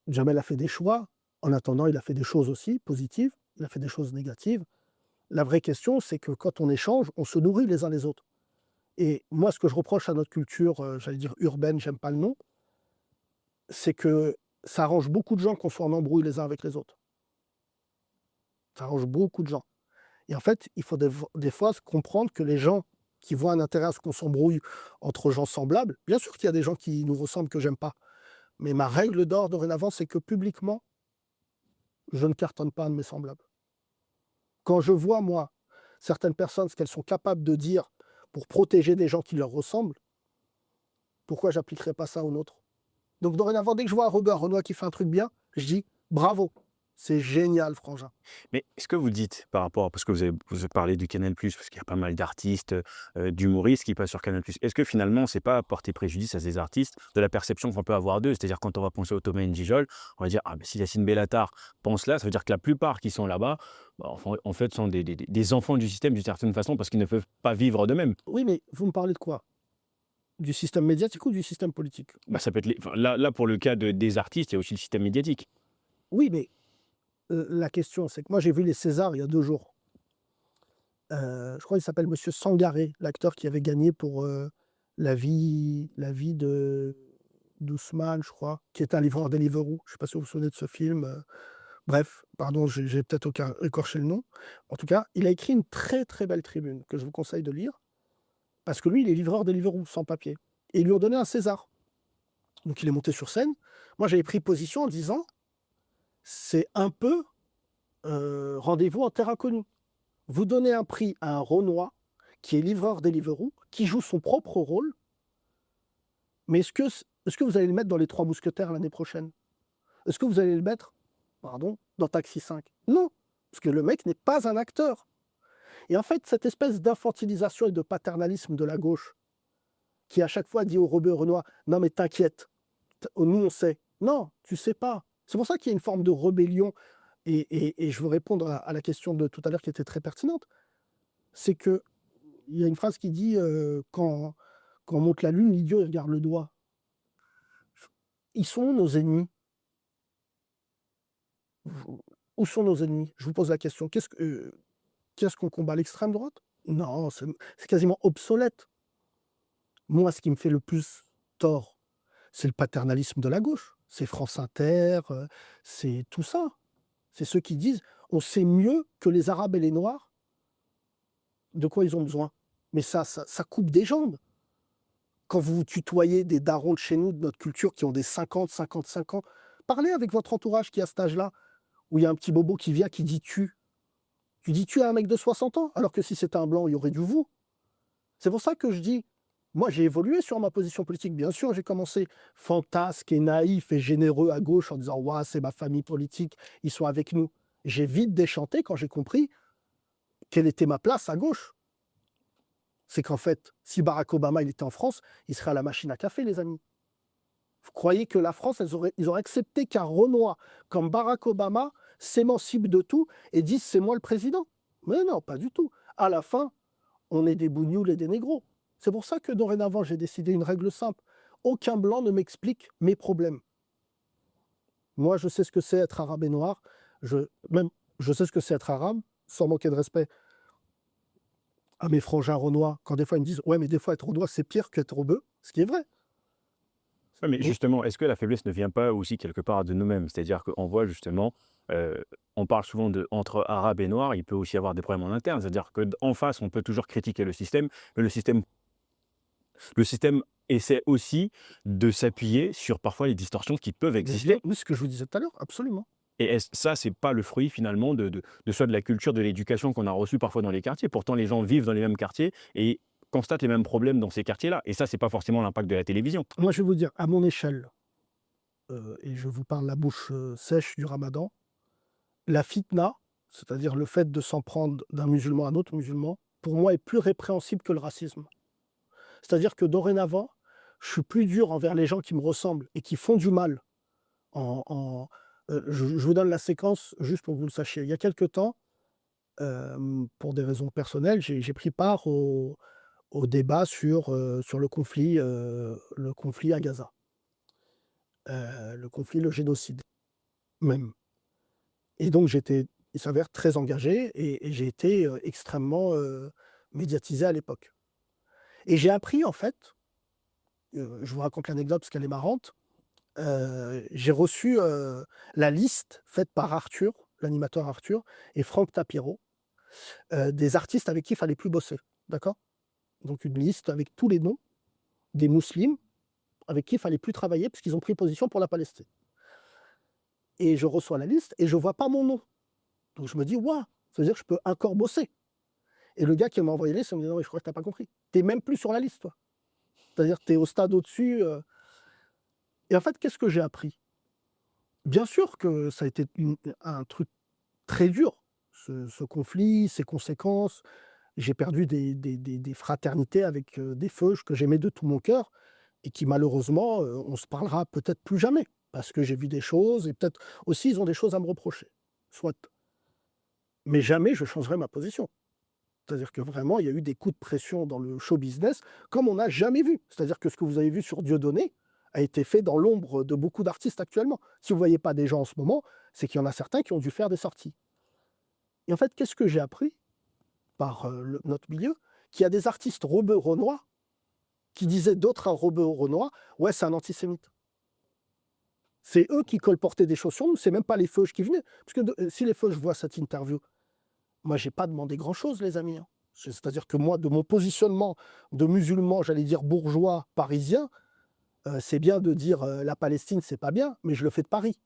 Jamel a fait des choix. En attendant, il a fait des choses aussi positives. Il a fait des choses négatives. La vraie question, c'est que quand on échange, on se nourrit les uns les autres. Et moi, ce que je reproche à notre culture, j'allais dire urbaine, j'aime pas le nom, c'est que ça arrange beaucoup de gens qu'on soit en embrouille les uns avec les autres. Ça arrange beaucoup de gens. Et en fait, il faut des fois comprendre que les gens qui voient un intérêt à ce qu'on s'embrouille entre gens semblables, bien sûr qu'il y a des gens qui nous ressemblent que j'aime pas, mais ma règle d'or dorénavant, c'est que publiquement, je ne cartonne pas un de mes semblables. Quand je vois, moi, certaines personnes, ce qu'elles sont capables de dire pour protéger des gens qui leur ressemblent, pourquoi j'appliquerais pas ça aux nôtres? Donc dorénavant, dès que je vois un Robert Renoir qui fait un truc bien, je dis bravo, c'est génial, frangin. Mais est-ce que vous dites par rapport, parce que vous avez parlé du Canal+, parce qu'il y a pas mal d'artistes, d'humoristes qui passent sur Canal+. Est-ce que finalement, c'est pas porter préjudice à ces artistes de la perception qu'on peut avoir d'eux? C'est-à-dire quand on va penser au Thomas N'Gijol, on va dire ah ben si Yacine Bellatar pense là, ça veut dire que la plupart qui sont là-bas, bah, en fait, sont des enfants du système d'une certaine façon parce qu'ils ne peuvent pas vivre d'eux-mêmes. Oui, mais vous me parlez de quoi? Du système médiatique ou du système politique? Bah, ça peut être enfin, là, pour le cas des artistes, il y a aussi le système médiatique. Oui, mais la question, c'est que moi, j'ai vu les Césars il y a 2 jours. Je crois qu'il s'appelle Monsieur Sangaré, l'acteur qui avait gagné pour la vie de d'Ousmane, je crois, qui est un livreur Deliveroo. Je ne sais pas si vous vous souvenez de ce film. Bref, pardon, j'ai peut-être écorché le nom. En tout cas, il a écrit une très très belle tribune que je vous conseille de lire, parce que lui, il est livreur Deliveroo, sans papier. Et ils lui ont donné un César. Donc il est monté sur scène. Moi, j'avais pris position en disant, c'est un peu rendez-vous en terre inconnue. Vous donnez un prix à un Renoir qui est livreur Deliveroo, qui joue son propre rôle, mais est-ce que vous allez le mettre dans les 3 mousquetaires l'année prochaine? Est-ce que vous allez le mettre, pardon, dans Taxi 5? Non, parce que le mec n'est pas un acteur. Et en fait, cette espèce d'infantilisation et de paternalisme de la gauche, qui à chaque fois dit au Robert Renoir, non mais t'inquiète, nous on sait. Non, tu sais pas. C'est pour ça qu'il y a une forme de rébellion. Et je veux répondre à la question de tout à l'heure qui était très pertinente. C'est que il y a une phrase qui dit quand monte la lune, l'idiot il regarde le doigt. Ils sont où nos ennemis? Où sont nos ennemis? Je vous pose la question. Qu'est-ce qu'on combat, l'extrême droite? Non, c'est quasiment obsolète. Moi, ce qui me fait le plus tort, c'est le paternalisme de la gauche. C'est France Inter, c'est tout ça. C'est ceux qui disent on sait mieux que les Arabes et les Noirs de quoi ils ont besoin. Mais ça coupe des jambes. Quand vous tutoyez des darons de chez nous, de notre culture, qui ont des 50, 55 ans, parlez avec votre entourage qui est à cet âge-là, où il y a un petit bobo qui vient qui dit tu. Tu dis tu à un mec de 60 ans, alors que si c'était un blanc, il y aurait du vous. C'est pour ça que je dis, moi j'ai évolué sur ma position politique. Bien sûr, j'ai commencé fantasque et naïf et généreux à gauche en disant « Ouah, c'est ma famille politique, ils sont avec nous ». J'ai vite déchanté quand j'ai compris quelle était ma place à gauche. C'est qu'en fait, si Barack Obama il était en France, il serait à la machine à café, les amis. Vous croyez que la France, ils auraient accepté qu'un Renoir comme Barack Obama s'émancipe de tout et dise « c'est moi le président ». Mais non, pas du tout. À la fin, on est des bougnoules et des négros. C'est pour ça que dorénavant, j'ai décidé une règle simple. Aucun blanc ne m'explique mes problèmes. Moi, je sais ce que c'est être arabe et noir. Je sais ce que c'est être arabe, sans manquer de respect à mes frangins renois, quand des fois ils me disent « Ouais, mais des fois être renois, c'est pire qu'être rebeu », ce qui est vrai. Ouais, mais justement, est-ce que la faiblesse ne vient pas aussi quelque part de nous-mêmes? C'est-à-dire qu'on voit justement on parle souvent entre arabes et noirs, il peut aussi y avoir des problèmes en interne. C'est-à-dire qu'en face, on peut toujours critiquer le système, mais le système essaie aussi de s'appuyer sur parfois les distorsions qui peuvent Mais exister. oui, ce que je vous disais tout à l'heure, absolument. Et ça, c'est pas le fruit finalement de soit de la culture, de l'éducation qu'on a reçue parfois dans les quartiers. Pourtant, les gens vivent dans les mêmes quartiers et constatent les mêmes problèmes dans ces quartiers-là. Et ça, c'est pas forcément l'impact de la télévision. Moi, je vais vous dire, à mon échelle, et je vous parle la bouche sèche du ramadan, la fitna, c'est-à-dire le fait de s'en prendre d'un musulman à un autre musulman, pour moi, est plus répréhensible que le racisme. C'est-à-dire que dorénavant, je suis plus dur envers les gens qui me ressemblent et qui font du mal. Je vous donne la séquence juste pour que vous le sachiez. Il y a quelque temps, pour des raisons personnelles, j'ai pris part au débat sur le conflit à Gaza, le conflit, le génocide même. Et donc il s'avère très engagé et j'ai été extrêmement médiatisé à l'époque. Et j'ai appris en fait, je vous raconte l'anecdote parce qu'elle est marrante, j'ai reçu la liste faite par Arthur, l'animateur Arthur, et Franck Tapiro, des artistes avec qui il fallait plus bosser, d'accord? Donc une liste avec tous les noms des musulmans avec qui il fallait plus travailler parce qu'ils ont pris position pour la Palestine. Et je reçois la liste et je vois pas mon nom. Donc je me dis: «Waouh, ça veut dire que je peux encore bosser». Et le gars qui m'a envoyé la liste, il me dit: «Non mais je crois que tu as pas compris. Tu es même plus sur la liste toi. C'est-à-dire que tu es au stade au-dessus». Et en fait, qu'est-ce que j'ai appris? Bien sûr que ça a été un truc très dur, ce conflit, ses conséquences. J'ai perdu des fraternités avec des feux que j'aimais de tout mon cœur et qui malheureusement, on se parlera peut-être plus jamais. Parce que j'ai vu des choses et peut-être aussi ils ont des choses à me reprocher. Soit. Mais jamais je changerai ma position. C'est-à-dire que vraiment, il y a eu des coups de pression dans le show business comme on n'a jamais vu. C'est-à-dire que ce que vous avez vu sur Dieudonné a été fait dans l'ombre de beaucoup d'artistes actuellement. Si vous ne voyez pas des gens en ce moment, c'est qu'il y en a certains qui ont dû faire des sorties. Et en fait, qu'est-ce que j'ai appris par notre milieu? Qu'il y a des artistes rebeux renois qui disaient d'autres rebeux renois, ouais, c'est un antisémite. C'est eux qui colportaient des choses sur nous, c'est même pas les feuges qui venaient. Parce que si les feuges voient cette interview, moi, j'ai pas demandé grand-chose, les amis, hein. C'est-à-dire que moi, de mon positionnement de musulman, j'allais dire bourgeois, parisien, c'est bien de dire la Palestine, c'est pas bien, mais je le fais de Paris.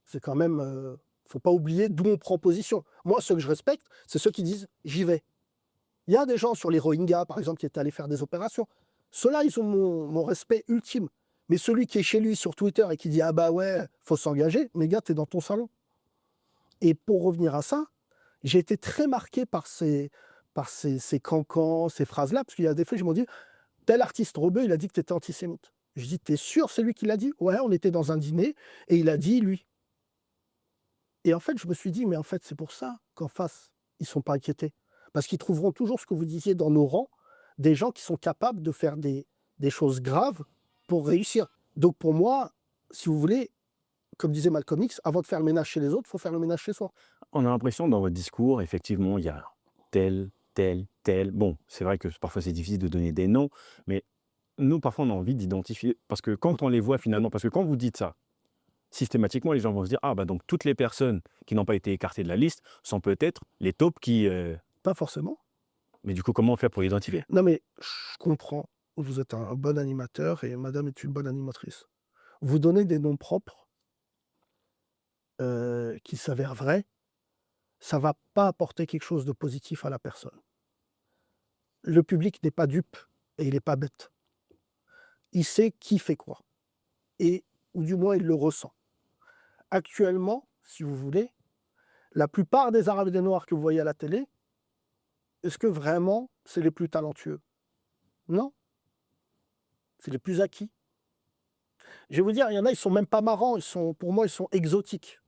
C'est quand même. Faut pas oublier d'où on prend position. Moi, ceux que je respecte, c'est ceux qui disent j'y vais. Il y a des gens sur les Rohingyas, par exemple, qui étaient allés faire des opérations. Ceux-là, ils ont mon respect ultime. Mais celui qui est chez lui sur Twitter et qui dit ah bah ouais, faut s'engager, mais gars, t'es dans ton salon. Et pour revenir à ça, j'ai été très marqué par ces cancans, ces phrases-là, parce qu'il y a des fois, je me dis, tel artiste rebeu, il a dit que tu étais antisémite. Je dis, t'es sûr, c'est lui qui l'a dit? Ouais, on était dans un dîner, et il a dit, lui. Et en fait, je me suis dit, mais en fait, c'est pour ça qu'en face, ils ne sont pas inquiétés. Parce qu'ils trouveront toujours ce que vous disiez dans nos rangs, des gens qui sont capables de faire des choses graves pour réussir. Donc pour moi, si vous voulez, comme disait Malcolm X, avant de faire le ménage chez les autres, il faut faire le ménage chez soi. On a l'impression dans votre discours, effectivement, il y a tel, tel, tel. Bon, c'est vrai que parfois c'est difficile de donner des noms, mais nous, parfois, on a envie d'identifier. Parce que quand on les voit finalement, parce que quand vous dites ça, systématiquement, les gens vont se dire, ah bah donc toutes les personnes qui n'ont pas été écartées de la liste sont peut-être les taupes qui. Pas forcément. Mais du coup, comment on fait pour l'identifier? Non, mais je comprends. Vous êtes un bon animateur et madame est une bonne animatrice. Vous donnez des noms propres qui s'avèrent vrais, ça ne va pas apporter quelque chose de positif à la personne. Le public n'est pas dupe et il n'est pas bête. Il sait qui fait quoi. Et, ou du moins, il le ressent. Actuellement, si vous voulez, la plupart des Arabes et des Noirs que vous voyez à la télé, est-ce que vraiment c'est les plus talentueux? Non. C'est les plus acquis. Je vais vous dire, il y en a, ils sont même pas marrants, pour moi, ils sont exotiques.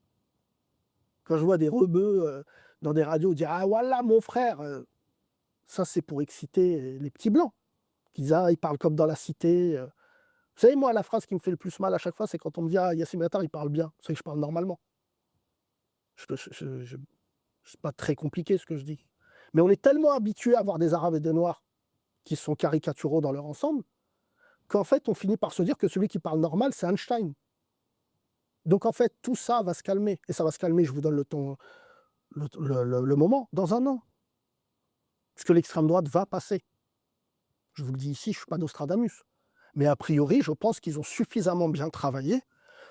Quand je vois des rebeux dans des radios dire ah voilà mon frère, ça c'est pour exciter les petits blancs. Qui disent ah il parle comme dans la cité. Vous savez moi la phrase qui me fait le plus mal à chaque fois c'est quand on me dit ah Yassine Attar il parle bien, c'est que je parle normalement. C'est pas très compliqué ce que je dis. Mais on est tellement habitué à voir des Arabes et des Noirs qui sont caricaturaux dans leur ensemble qu'en fait on finit par se dire que celui qui parle normal c'est Einstein. Donc en fait, tout ça va se calmer. Et ça va se calmer, je vous donne le moment, dans 1 an. Parce que l'extrême droite va passer. Je vous le dis ici, je ne suis pas Nostradamus. Mais a priori, je pense qu'ils ont suffisamment bien travaillé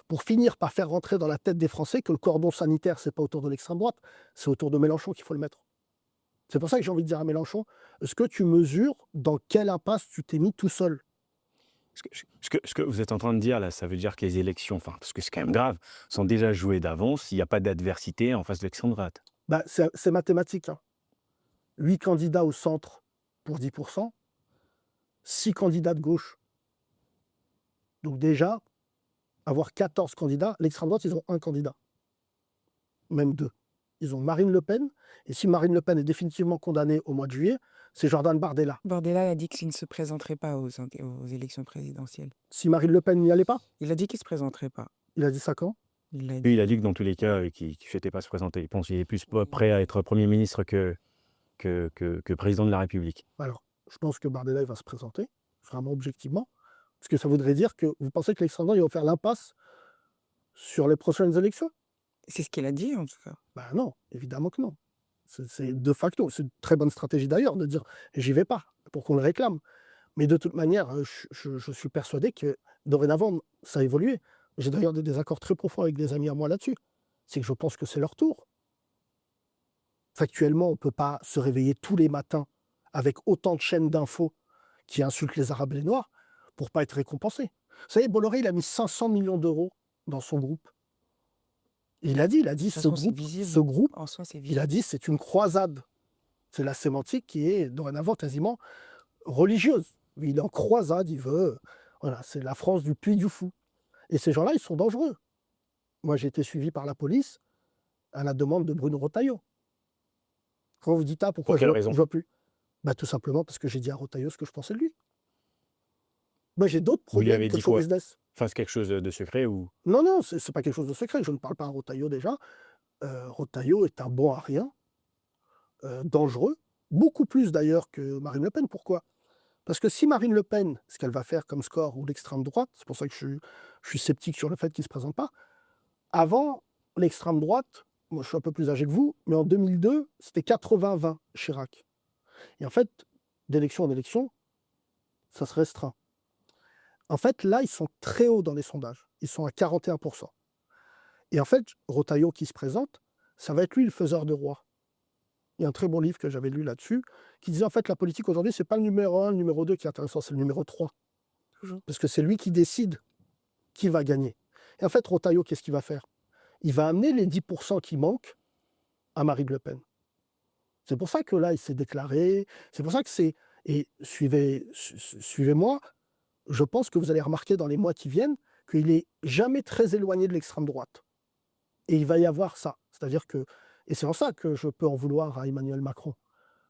pour finir par faire rentrer dans la tête des Français que le cordon sanitaire, c'est pas autour de l'extrême droite, c'est autour de Mélenchon qu'il faut le mettre. C'est pour ça que j'ai envie de dire à Mélenchon, est-ce que tu mesures dans quelle impasse tu t'es mis tout seul? Ce que vous êtes en train de dire là, ça veut dire que les élections, enfin, parce que c'est quand même grave, sont déjà jouées d'avance, il n'y a pas d'adversité en face de l'extrême droite. Bah, c'est mathématique, hein. 8 candidats au centre pour 10%, 6 candidats de gauche. Donc déjà, avoir 14 candidats, l'extrême droite, ils ont 1 candidat. Même 2. Ils ont Marine Le Pen, et si Marine Le Pen est définitivement condamnée au mois de juillet, c'est Jordan Bardella. Bordella a dit qu'il ne se présenterait pas aux élections présidentielles. Si Marine Le Pen n'y allait pas, Il a dit qu'il ne se présenterait pas. il a dit ça quand? Il l'a Lui, dit. il a dit que dans tous les cas, qu'il ne souhaitait pas se présenter. Il pense qu'il est plus pas prêt à être Premier ministre que président de la République. Alors, je pense que Bardella, il va se présenter, vraiment objectivement, parce que ça voudrait dire que vous pensez que l'extrême droite, il va faire l'impasse sur les prochaines élections? C'est ce qu'il a dit, en tout cas. Ben non, évidemment que non. C'est de facto, c'est une très bonne stratégie d'ailleurs de dire j'y vais pas pour qu'on le réclame. Mais de toute manière, je suis persuadé que dorénavant, ça a évolué. J'ai d'ailleurs des désaccords très profonds avec des amis à moi là-dessus. C'est que je pense que c'est leur tour. Factuellement, on ne peut pas se réveiller tous les matins avec autant de chaînes d'infos qui insultent les Arabes et les Noirs pour pas être récompensé. Vous savez, Bolloré, il a mis 500 millions d'euros dans son groupe. Il a dit, De toute ce façon, c'est groupe, visible. groupe, En soi, c'est il visible. a dit c'est une croisade. C'est la sémantique qui est dorénavant quasiment religieuse. Il est en croisade, il veut. Voilà, c'est la France du Puy du Fou. Et ces gens-là, ils sont dangereux. Moi, j'ai été suivi par la police à la demande de Bruno Retailleau. Quand vous dites, ah, pourquoi Pour quelle je raison? vois plus? Bah, tout simplement parce que j'ai dit à Retailleau ce que je pensais de lui. Moi, j'ai d'autres Vous lui problèmes avez que dit show quoi? business. Fasse quelque chose de secret ou... Non, non, c'est pas quelque chose de secret. Je ne parle pas à Retailleau déjà. Retailleau est un bon à rien, dangereux, beaucoup plus d'ailleurs que Marine Le Pen. Pourquoi? Parce que si Marine Le Pen, ce qu'elle va faire comme score, ou l'extrême droite, c'est pour ça que je suis sceptique sur le fait qu'il ne se présente pas, avant l'extrême droite, moi je suis un peu plus âgé que vous, mais en 2002, c'était 80-20 Chirac. Et en fait, d'élection en élection, ça se restreint. En fait, là, ils sont très hauts dans les sondages. Ils sont à 41%. Et en fait, Retailleau qui se présente, ça va être lui le faiseur de roi. Il y a un très bon livre que j'avais lu là-dessus, qui disait en fait la politique aujourd'hui, c'est pas le numéro 1, le numéro 2 qui est intéressant, c'est le numéro 3. Toujours. Parce que c'est lui qui décide qui va gagner. Et en fait, Retailleau, qu'est-ce qu'il va faire? Il va amener les 10% qui manquent à Marine Le Pen. C'est pour ça que là, il s'est déclaré. C'est pour ça que c'est... Et suivez-moi, je pense que vous allez remarquer dans les mois qui viennent qu'il est jamais très éloigné de l'extrême droite. Et il va y avoir ça. C'est-à-dire que... Et c'est en ça que je peux en vouloir à Emmanuel Macron.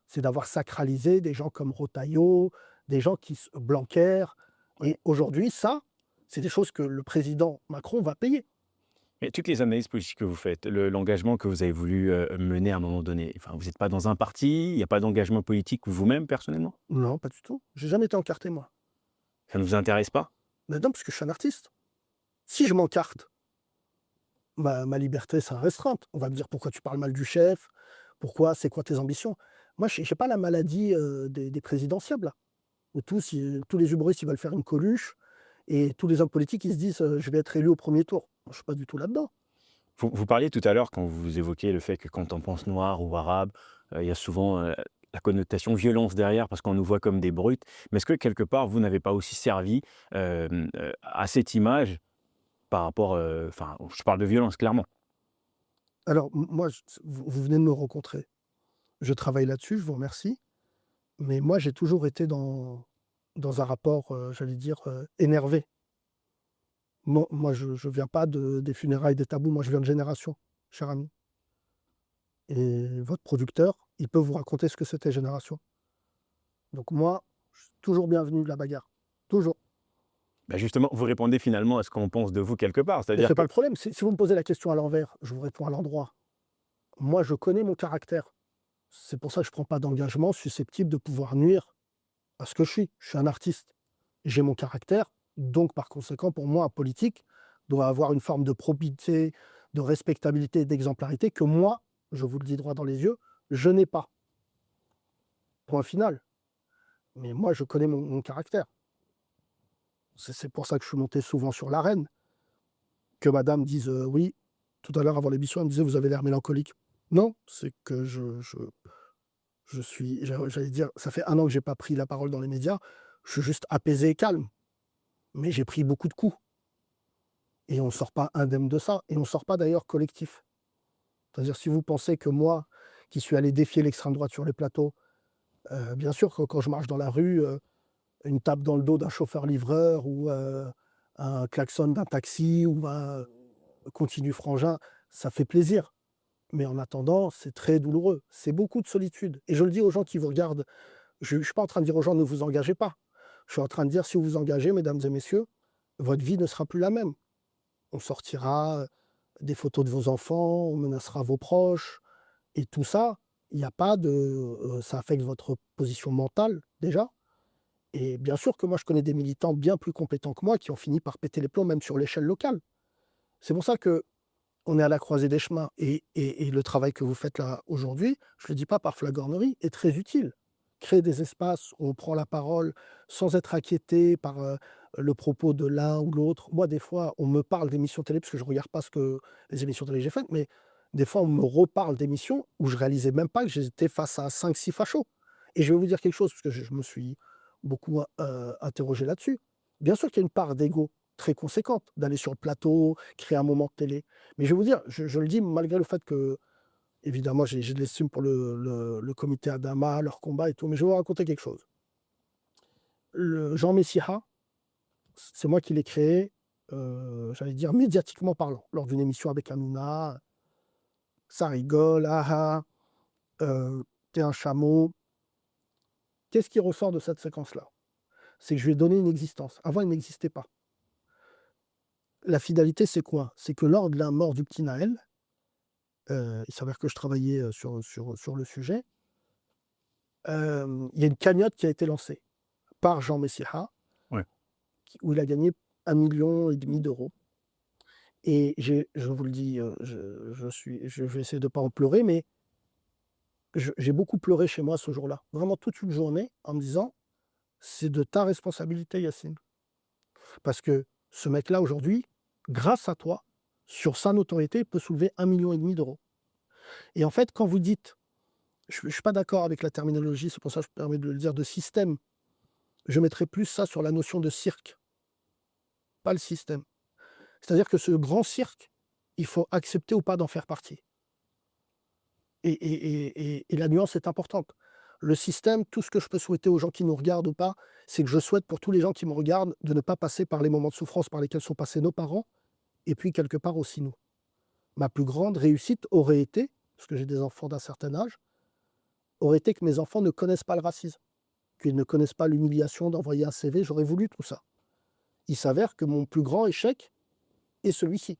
C'est d'avoir sacralisé des gens comme Retailleau, des gens qui... Blanquer. Et aujourd'hui, ça, c'est des choses que le président Macron va payer. Mais toutes les analyses politiques que vous faites, l'engagement que vous avez voulu mener à un moment donné, enfin, vous n'êtes pas dans un parti, il n'y a pas d'engagement politique vous-même, personnellement? Non, pas du tout. J'ai jamais été encarté, moi. Ça ne vous intéresse pas? Mais non, parce que je suis un artiste. Si je m'encarte, ma liberté sera restreinte. On va me dire pourquoi tu parles mal du chef, pourquoi, c'est quoi tes ambitions. Moi, je n'ai pas la maladie des présidentiables, là. Où tous les humoristes, ils veulent faire une Coluche, et tous les hommes politiques, ils se disent je vais être élu au premier tour. Moi, je ne suis pas du tout là-dedans. Vous parliez tout à l'heure, quand vous évoquiez le fait que quand on pense noir ou arabe, il y a souvent la connotation violence derrière parce qu'on nous voit comme des brutes. Mais est-ce que quelque part, vous n'avez pas aussi servi à cette image par rapport... Enfin, je parle de violence, clairement. Alors, moi, vous venez de me rencontrer. Je travaille là-dessus, je vous remercie. Mais moi, j'ai toujours été dans un rapport, j'allais dire, énervé. Moi, je ne viens pas des funérailles des tabous, moi je viens de Génération, cher ami. Et votre producteur, il peut vous raconter ce que c'était Génération. Donc moi, je suis toujours bienvenu de la bagarre. Toujours. Bah justement, vous répondez finalement à ce qu'on pense de vous quelque part. Mais C'est-à-dire c'est que pas le problème. Si vous me posez la question à l'envers, je vous réponds à l'endroit. Moi, je connais mon caractère. C'est pour ça que je ne prends pas d'engagement susceptible de pouvoir nuire à ce que je suis. Je suis un artiste. J'ai mon caractère. Donc, par conséquent, pour moi, un politique doit avoir une forme de probité, de respectabilité, d'exemplarité que moi, je vous le dis droit dans les yeux, je n'ai pas. Point final. Mais moi, je connais mon caractère. C'est pour ça que je suis monté souvent sur l'arène. Que madame dise oui, tout à l'heure avant l'émission, elle me disait vous avez l'air mélancolique. Non, c'est que je suis, j'allais dire, ça fait 1 an que j'ai pas pris la parole dans les médias, je suis juste apaisé et calme. Mais j'ai pris beaucoup de coups. Et on ne sort pas indemne de ça. Et on ne sort pas d'ailleurs collectif. C'est-à-dire si vous pensez que moi, qui suis allé défier l'extrême droite sur les plateaux, bien sûr que quand je marche dans la rue, une tape dans le dos d'un chauffeur-livreur ou un klaxon d'un taxi ou un continu frangin, ça fait plaisir. Mais en attendant, c'est très douloureux. C'est beaucoup de solitude. Et je le dis aux gens qui vous regardent, je ne suis pas en train de dire aux gens ne vous engagez pas. Je suis en train de dire si vous vous engagez, mesdames et messieurs, votre vie ne sera plus la même. On sortira des photos de vos enfants, on menacera vos proches. Et tout ça, il n'y a pas de... ça affecte votre position mentale déjà. Et bien sûr que moi, je connais des militants bien plus compétents que moi qui ont fini par péter les plombs, même sur l'échelle locale. C'est pour ça que on est à la croisée des chemins. Et le travail que vous faites là aujourd'hui, je ne le dis pas par flagornerie, est très utile. Créer des espaces où on prend la parole sans être inquiété par le propos de l'un ou l'autre. Moi, des fois, on me parle d'émissions télé, parce que je ne regarde pas les émissions télé que j'ai faites, mais des fois, on me reparle d'émissions où je ne réalisais même pas que j'étais face à 5-6 fachos. Et je vais vous dire quelque chose, parce que je me suis beaucoup interrogé là-dessus. Bien sûr qu'il y a une part d'ego très conséquente d'aller sur le plateau, créer un moment de télé. Mais je vais vous dire, je le dis malgré le fait que, évidemment, j'ai de l'estime pour le comité Adama, leur combat et tout, mais je vais vous raconter quelque chose. Le Jean Messiha, c'est moi qui l'ai créé, j'allais dire médiatiquement parlant, lors d'une émission avec Hanouna. Ça rigole, ah ah, t'es un chameau. Qu'est-ce qui ressort de cette séquence-là? C'est que je lui ai donné une existence. Avant, il n'existait pas. La finalité, c'est quoi? C'est que lors de la mort du petit Naël, il s'avère que je travaillais sur le sujet, il y a une cagnotte qui a été lancée par Jean Messiha, Ouais. où il a gagné 1,5 million d'euros. Et je vous le dis, je vais essayer de ne pas en pleurer, mais j'ai beaucoup pleuré chez moi ce jour-là. Vraiment toute une journée en me disant, c'est de ta responsabilité, Yacine. Parce que ce mec-là, aujourd'hui, grâce à toi, sur sa notoriété, il peut soulever 1,5 million d'euros. Et en fait, quand vous dites, je ne suis pas d'accord avec la terminologie, c'est pour ça que je me permets de le dire, de système, je mettrais plus ça sur la notion de cirque, pas le système. C'est-à-dire que ce grand cirque, il faut accepter ou pas d'en faire partie. Et la nuance est importante. Le système, tout ce que je peux souhaiter aux gens qui nous regardent ou pas, c'est que je souhaite pour tous les gens qui me regardent de ne pas passer par les moments de souffrance par lesquels sont passés nos parents, et puis quelque part aussi nous. Ma plus grande réussite aurait été, parce que j'ai des enfants d'un certain âge, aurait été que mes enfants ne connaissent pas le racisme, qu'ils ne connaissent pas l'humiliation d'envoyer un CV, j'aurais voulu tout ça. Il s'avère que mon plus grand échec est celui-ci,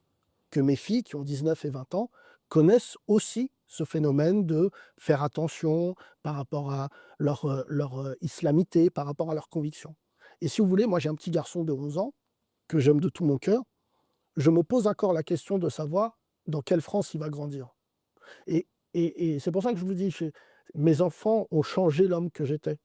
que mes filles qui ont 19 et 20 ans connaissent aussi ce phénomène de faire attention par rapport à leur islamité, par rapport à leurs convictions. Et si vous voulez, moi j'ai un petit garçon de 11 ans que j'aime de tout mon cœur, je me pose encore la question de savoir dans quelle France il va grandir. Et c'est pour ça que je vous dis, mes enfants ont changé l'homme que j'étais.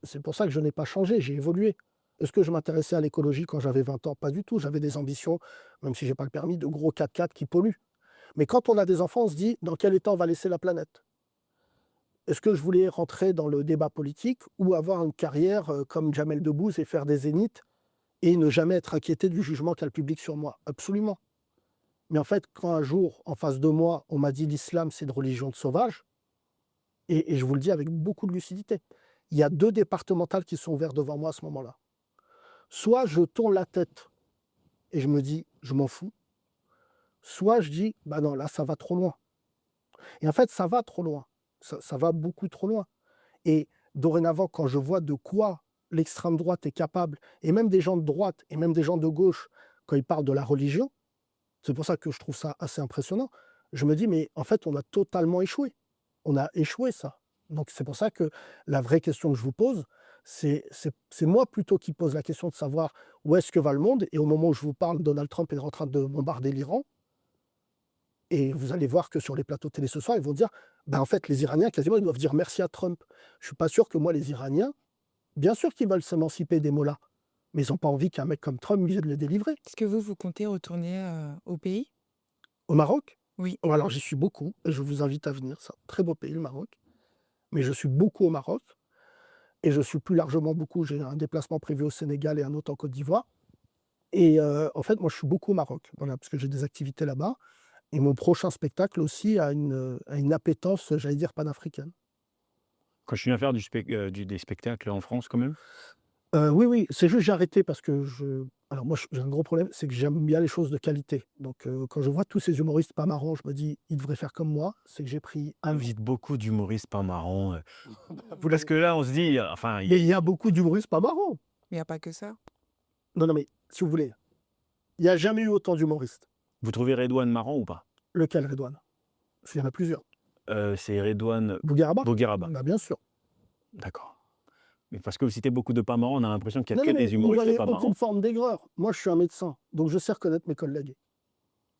C'est pour ça que je n'ai pas changé, j'ai évolué. Est-ce que je m'intéressais à l'écologie quand j'avais 20 ans? Pas du tout. J'avais des ambitions, même si je n'ai pas le permis, de gros 4x4 qui polluent. Mais quand on a des enfants, on se dit dans quel état on va laisser la planète? Est-ce que je voulais rentrer dans le débat politique ou avoir une carrière comme Jamel Debbouze et faire des zéniths et ne jamais être inquiété du jugement qu'a le public sur moi? Absolument. Mais en fait, quand un jour, en face de moi, on m'a dit l'islam, c'est une religion de sauvages, et je vous le dis avec beaucoup de lucidité, il y a 2 départementales qui sont ouvertes devant moi à ce moment-là. Soit je tourne la tête et je me dis, je m'en fous, soit je dis, bah non, là, ça va trop loin. Et en fait, ça va trop loin. Ça va beaucoup trop loin. Et dorénavant, quand je vois de quoi l'extrême droite est capable, et même des gens de droite, et même des gens de gauche, quand ils parlent de la religion, c'est pour ça que je trouve ça assez impressionnant, je me dis, mais en fait, on a totalement échoué. On a échoué, ça. Donc c'est pour ça que la vraie question que je vous pose, c'est moi plutôt qui pose la question de savoir où est-ce que va le monde. Et au moment où je vous parle, Donald Trump est en train de bombarder l'Iran. Et vous allez voir que sur les plateaux télé ce soir, ils vont dire, en fait, les Iraniens, quasiment, ils doivent dire merci à Trump. Je suis pas sûr que moi, les Iraniens, bien sûr qu'ils veulent s'émanciper des mots-là, mais ils n'ont pas envie qu'un mec comme Trump vienne les délivrer. Est-ce que vous comptez retourner au pays? Au Maroc, Oui. alors j'y suis beaucoup, et je vous invite à venir, c'est un très beau pays, le Maroc. Mais je suis beaucoup au Maroc, et je suis plus largement beaucoup, j'ai un déplacement prévu au Sénégal et un autre en Côte d'Ivoire. Et en fait, moi, je suis beaucoup au Maroc, voilà, parce que j'ai des activités là-bas. Et mon prochain spectacle aussi a une appétence, j'allais dire, panafricaine. Continuez à faire des spectacles en France quand même? Oui, oui, c'est juste j'ai arrêté parce que alors moi, j'ai un gros problème, c'est que j'aime bien les choses de qualité. Donc quand je vois tous ces humoristes pas marrants, je me dis: «Ils devraient faire comme moi». C'est que j'ai pris un Invite beaucoup d'humoristes pas marrants. vous Parce que là, on se dit, enfin, mais il y a beaucoup d'humoristes pas marrants. Il n'y a pas que ça. Non, non, mais si vous voulez, il y a jamais eu autant d'humoristes. vous trouvez Redouane marrant ou pas? Lequel, Redouane? Parce qu'il y en a plusieurs. C'est Redouane Bougueraba? Bougueraba. Bien sûr. D'accord. Mais parce que vous citez beaucoup de pas marrants, on a l'impression qu'il y a Non, que non, mais des vous humoristes n'avez pas aucune marrants. forme d'aigreur. Moi, je suis un médecin, donc je sais reconnaître mes collègues.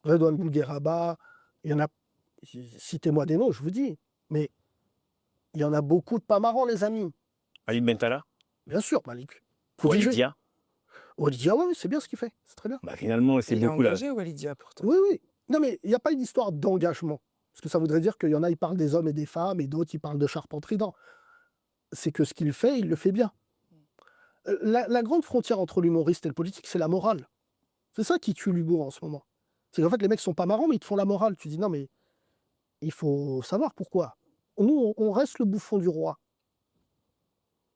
Redouane Bougueraba, il y en a citez-moi des noms, je vous dis. Mais il y en a beaucoup de pas marrants, les amis. Aline Bentala? Bien sûr, Malik. Faut dire Walidia? Walidia, ouais, c'est bien ce qu'il fait, c'est très bien. Finalement, c'est Il est beaucoup là. engagé, Walidia, pourtant. Oui, oui. Non, mais il n'y a pas une histoire d'engagement. Parce que ça voudrait dire qu'il y en a, ils parlent des hommes et des femmes, et d'autres, ils parlent de charpenterie. Non. C'est que ce qu'il fait, il le fait bien. La grande frontière entre l'humoriste et le politique, c'est la morale. C'est ça qui tue l'humour en ce moment. C'est qu'en fait, les mecs sont pas marrants, mais ils te font la morale. Tu dis, non, mais il faut savoir pourquoi. Nous, on reste le bouffon du roi.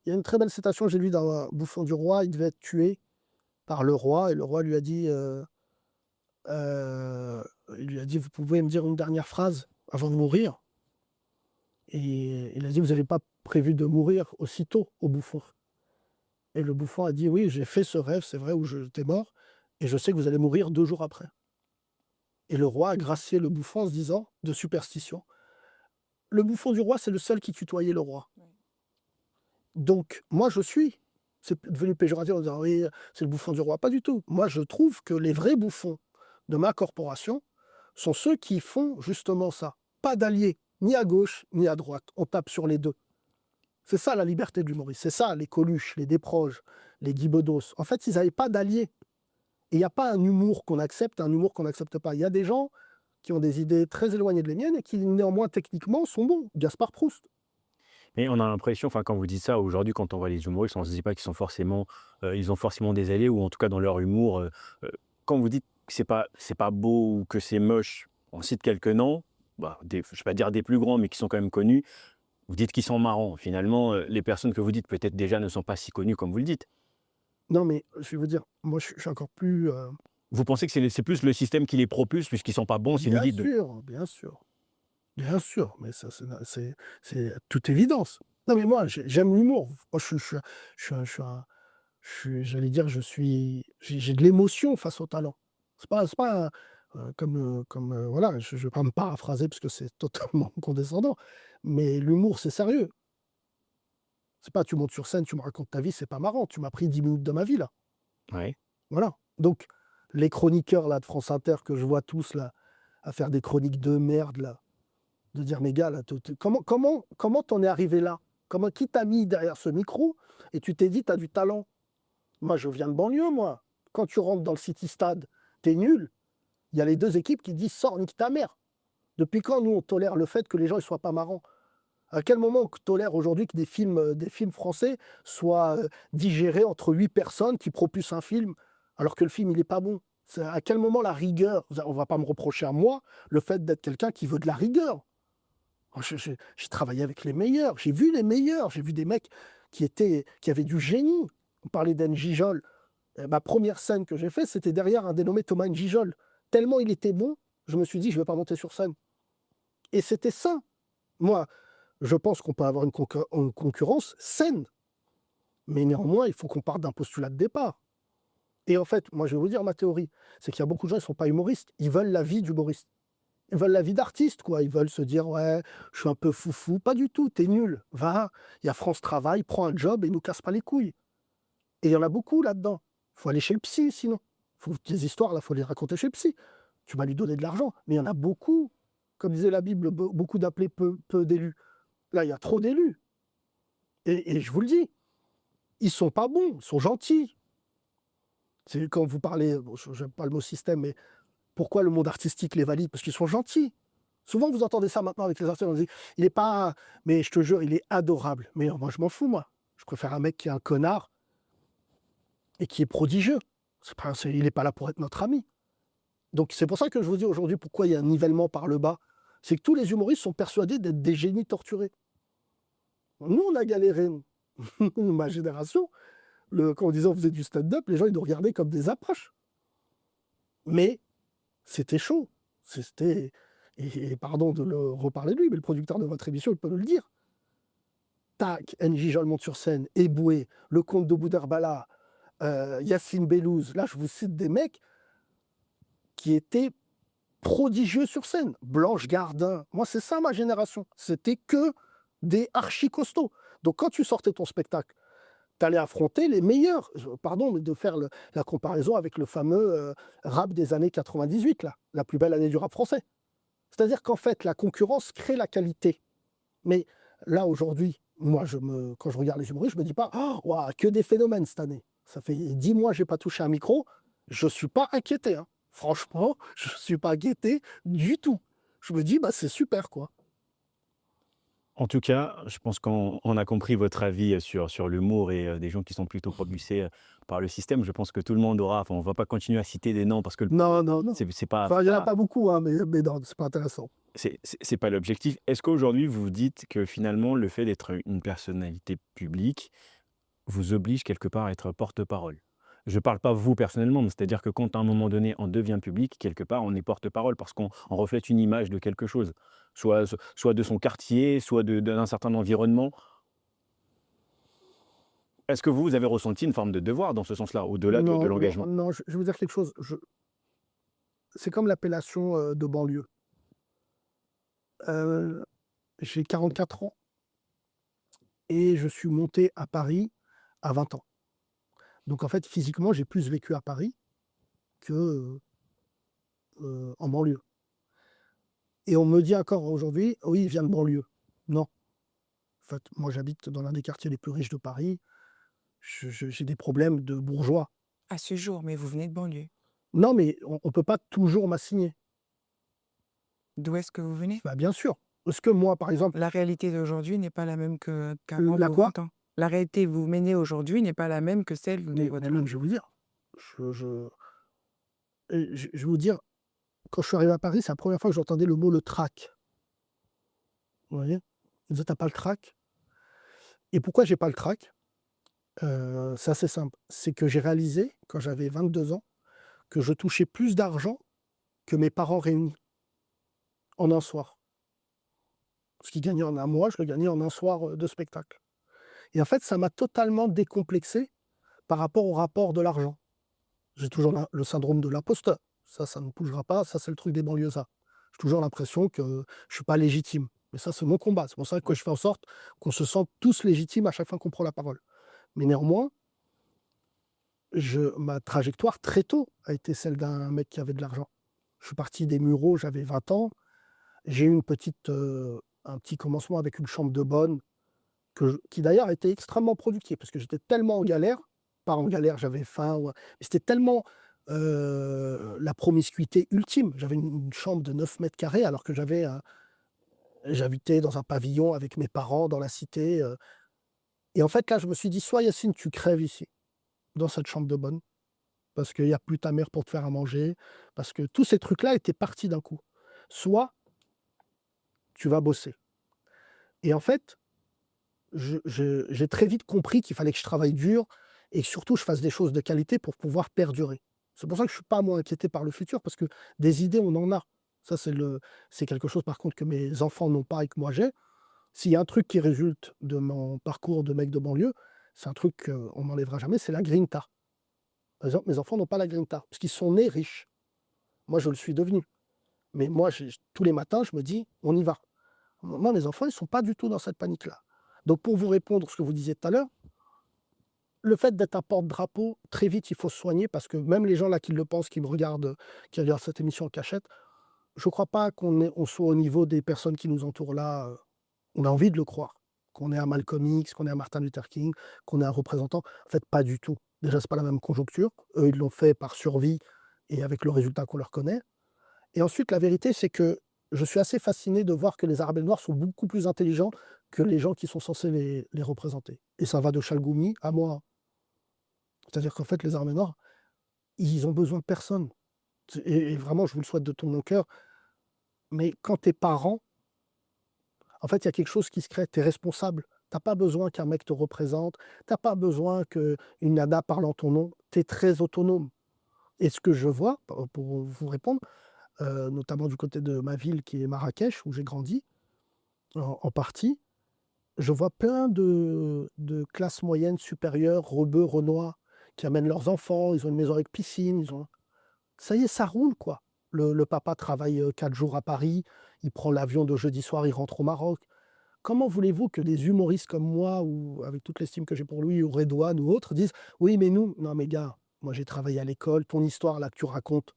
Il y a une très belle citation que j'ai lue d'un bouffon du roi. Il devait être tué par le roi, et le roi lui a dit, vous pouvez me dire une dernière phrase avant de mourir? Et il a dit, vous n'avez pas prévu de mourir aussitôt au bouffon? Et le bouffon a dit, oui, j'ai fait ce rêve, c'est vrai, où j'étais mort, et je sais que vous allez mourir 2 jours après. Et le roi a gracié le bouffon en se disant, de superstition, le bouffon du roi, c'est le seul qui tutoyait le roi. Ouais. Donc, moi, c'est devenu péjoratif en disant, oui, c'est le bouffon du roi. Pas du tout. Moi, je trouve que les vrais bouffons de ma corporation sont ceux qui font justement ça. Pas d'alliés, ni à gauche, ni à droite. On tape sur les deux. C'est ça la liberté de l'humoriste. C'est ça les Coluche, les Desproges, les Guy Bedos. En fait, ils n'avaient pas d'alliés. Et il n'y a pas un humour qu'on accepte, un humour qu'on n'accepte pas. Il y a des gens qui ont des idées très éloignées de les miennes et qui, néanmoins, techniquement, sont bons. Gaspard Proust. Mais on a l'impression, enfin, quand vous dites ça, aujourd'hui, quand on voit les humoristes, on ne se dit pas qu'ils sont forcément, ils ont forcément des alliés, ou en tout cas dans leur humour. Quand vous dites que c'est pas beau ou que c'est moche, on cite quelques noms, je ne vais pas dire des plus grands, mais qui sont quand même connus. Vous dites qu'ils sont marrants. Finalement, les personnes que vous dites peut-être déjà ne sont pas si connues comme vous le dites. Non, mais je vais vous dire, moi, je suis encore plus... Vous pensez que c'est plus le système qui les propulse, puisqu'ils ne sont pas bons si vous Bien dites... sûr, bien sûr. Bien sûr, mais ça, c'est toute évidence. Non, mais moi, j'aime l'humour. Moi, j'allais dire, j'ai de l'émotion face au talent. C'est pas voilà, je vais pas me paraphraser parce que c'est totalement condescendant, mais l'humour, c'est sérieux. C'est pas tu montes sur scène, tu me racontes ta vie, c'est pas marrant. Tu m'as pris 10 minutes de ma vie, là. Ouais. Voilà. Donc, les chroniqueurs là de France Inter que je vois tous là à faire des chroniques de merde là, de dire mais gars là, comment t'en es arrivé là? Qui t'a mis derrière ce micro et tu t'es dit t'as du talent? Moi je viens de banlieue moi. Quand tu rentres dans le City Stade, t'es nul. Il y a les deux équipes qui disent sors nique ta mère. Depuis quand nous on tolère le fait que les gens ils soient pas marrants? À quel moment on tolère aujourd'hui que des films français soient digérés entre 8 personnes qui propulsent un film alors que le film il est pas bon? À quel moment la rigueur? On va pas me reprocher à moi le fait d'être quelqu'un qui veut de la rigueur. J'ai travaillé avec les meilleurs, j'ai vu les meilleurs, j'ai vu des mecs qui avaient du génie. On parlait d'N'Gijol. Ma première scène que j'ai faite, c'était derrière un dénommé Thomas N'Gijol. Tellement il était bon, je me suis dit je ne vais pas monter sur scène. Et c'était ça. Moi, je pense qu'on peut avoir une concurrence saine. Mais néanmoins, il faut qu'on parte d'un postulat de départ. Et en fait, moi, je vais vous dire ma théorie. C'est qu'il y a beaucoup de gens qui ne sont pas humoristes. Ils veulent la vie d'humoriste. Ils veulent la vie d'artiste, quoi. Ils veulent se dire: «Ouais, je suis un peu foufou». Pas du tout, t'es nul. Va, il y a France Travail, prends un job et nous casse pas les couilles. Et il y en a beaucoup là-dedans. Faut aller chez le psy sinon. Faut des histoires là, faut les raconter chez le psy. Tu vas lui donner de l'argent, mais il y en a beaucoup. Comme disait la Bible, beaucoup d'appelés, peu d'élus. Là, il y a trop d'élus. Et je vous le dis, ils sont pas bons, ils sont gentils. C'est quand vous parlez, bon, j'aime pas le mot système, mais pourquoi le monde artistique les valide? Parce qu'ils sont gentils. Souvent, vous entendez ça maintenant avec les artistes, on dit: «Il est pas, mais je te jure, il est adorable». Mais moi, je m'en fous, moi. Je préfère un mec qui est un connard et qui est prodigieux. Il est pas là pour être notre ami. Donc c'est pour ça que je vous dis aujourd'hui pourquoi il y a un nivellement par le bas. C'est que tous les humoristes sont persuadés d'être des génies torturés. Nous, on a galéré, nous. Ma génération, quand on disait on faisait du stand-up, les gens ils nous regardaient comme des apaches. Mais c'était chaud. C'était et pardon de le reparler de lui, mais le producteur de votre émission, il peut nous le dire. Tac, NJ Jol monte sur scène, Eboué, le comte de Boudherbala, Yacine Bellouz. Là, je vous cite des mecs qui étaient prodigieux sur scène. Blanche Gardin. Moi, c'est ça ma génération. C'était que des archi costauds. Donc, quand tu sortais ton spectacle, tu allais affronter les meilleurs. Pardon, mais de faire la comparaison avec le fameux rap des années 98, là, la plus belle année du rap français. C'est-à-dire qu'en fait, la concurrence crée la qualité. Mais là, aujourd'hui, moi, quand je regarde les humoristes, je me dis pas: «Oh, ouah, que des phénomènes cette année». Ça fait 10 mois que j'ai pas touché un micro. Je suis pas inquiété, hein. Franchement, je suis pas inquiété du tout. Je me dis: «Bah, c'est super, quoi». En tout cas, je pense qu'on a compris votre avis sur l'humour et des gens qui sont plutôt propulsés par le système. Je pense que tout le monde aura, enfin, on va pas continuer à citer des noms parce que Non, non, non. c'est pas, Enfin, il y en a pas beaucoup, hein, mais non, c'est pas intéressant. c'est pas l'objectif. Est-ce qu'aujourd'hui, vous vous dites que finalement, le fait d'être une personnalité publique vous oblige quelque part à être porte-parole? Je parle pas vous personnellement, mais c'est-à-dire que quand à un moment donné, on devient public, quelque part, on est porte-parole parce qu'on reflète une image de quelque chose, soit de son quartier, soit d'un certain environnement. Est-ce que vous avez ressenti une forme de devoir dans ce sens-là, au-delà de Non, non, l'engagement? non, je vais vous dire quelque chose. C'est comme l'appellation de banlieue. Euh, j'ai 44 ans et je suis monté à Paris à 20 ans. Donc en fait, physiquement, j'ai plus vécu à Paris que en banlieue. Et on me dit encore aujourd'hui: «Oui, il vient de banlieue». Non, en fait, moi j'habite dans l'un des quartiers les plus riches de Paris. J'ai des problèmes de bourgeois. À ce jour, mais vous venez de banlieue. Non, mais on peut pas toujours m'assigner. D'où est-ce que vous venez? Bah, bien sûr. Parce que moi, par exemple, La réalité d'aujourd'hui n'est pas la même qu'avant la vos quoi? 20 ans. La réalité que vous menez aujourd'hui n'est pas la même que celle de Mais votre même, je vais vous dire, je vais vous dire, quand je suis arrivé à Paris, c'est la première fois que j'entendais le mot «le trac». Vous voyez? Ils disaient: «Tu pas le trac?» Et pourquoi j'ai pas le trac? C'est assez simple. C'est que j'ai réalisé, quand j'avais 22 ans, que je touchais plus d'argent que mes parents réunis, en un soir. Ce qu'ils gagnaient en un mois, je le gagnais en un soir, de spectacle. Et en fait, ça m'a totalement décomplexé par rapport au rapport de l'argent. J'ai toujours le syndrome de l'imposteur. Ça ne bougera pas, ça, c'est le truc des banlieusards. J'ai toujours l'impression que je suis pas légitime. Mais ça, c'est mon combat. C'est pour ça que je fais en sorte qu'on se sente tous légitimes à chaque fois qu'on prend la parole. Mais néanmoins, ma trajectoire, très tôt, a été celle d'un mec qui avait de l'argent. Je suis parti des Mureaux, j'avais 20 ans. J'ai eu un petit commencement avec une chambre de bonne qui d'ailleurs a été extrêmement productif parce que j'étais tellement en galère, pas en galère, j'avais faim, mais c'était tellement la promiscuité ultime. J'avais une chambre de 9 mètres carrés alors que j'habitais dans un pavillon avec mes parents dans la cité. Et en fait, là, je me suis dit: «Soit Yacine, tu crèves ici, dans cette chambre de bonne, parce qu'il y a plus ta mère pour te faire à manger, parce que tous ces trucs-là étaient partis d'un coup. Soit tu vas bosser». Et en fait, j'ai très vite compris qu'il fallait que je travaille dur et que surtout je fasse des choses de qualité pour pouvoir perdurer. C'est pour ça que je suis pas moins inquiété par le futur parce que des idées, on en a. Ça, c'est quelque chose par contre que mes enfants n'ont pas et que moi j'ai. S'il y a un truc qui résulte de mon parcours de mec de banlieue, c'est un truc qu'on m'enlèvera jamais, c'est la grinta. Par exemple, mes enfants n'ont pas la grinta parce qu'ils sont nés riches. Moi, je le suis devenu. Mais moi, tous les matins, je me dis, on y va. Moi, mes enfants, ils ne sont pas du tout dans cette panique-là. Donc, pour vous répondre à ce que vous disiez tout à l'heure, le fait d'être un porte-drapeau, très vite, il faut se soigner parce que même les gens là qui le pensent, qui me regardent, qui regardent cette émission en cachette, je ne crois pas on soit au niveau des personnes qui nous entourent là. On a envie de le croire. Qu'on est un Malcolm X, qu'on est un Martin Luther King, qu'on est un représentant. En fait, pas du tout. Déjà, c'est pas la même conjoncture. Eux, ils l'ont fait par survie et avec le résultat qu'on leur connaît. Et ensuite, la vérité, c'est que je suis assez fasciné de voir que les Arabes et les Noirs sont beaucoup plus intelligents que les gens qui sont censés les représenter. Et ça va de Chalgoumi à moi. C'est-à-dire qu'en fait, les Arabes et les Noirs, ils ont besoin de personne. Et vraiment, je vous le souhaite de tout mon cœur. Mais quand t'es parent, en fait, il y a quelque chose qui se crée. Tu es responsable. Tu pas besoin qu'un mec te représente. Tu pas besoin qu'une nana parle en ton nom. Tu es très autonome. Et ce que je vois, pour vous répondre, notamment du côté de ma ville qui est Marrakech, où j'ai grandi, en partie, je vois plein de classes moyennes supérieures, rebeux, renois, qui amènent leurs enfants. Ils ont une maison avec piscine. Ça y est, ça roule, quoi. Le papa travaille 4 jours à Paris. Il prend l'avion de jeudi soir, il rentre au Maroc. Comment voulez-vous que des humoristes comme moi, ou avec toute l'estime que j'ai pour lui, ou Redouane ou autres, disent: «Oui, mais nous» non mais gars, moi j'ai travaillé à l'école, ton histoire là que tu racontes,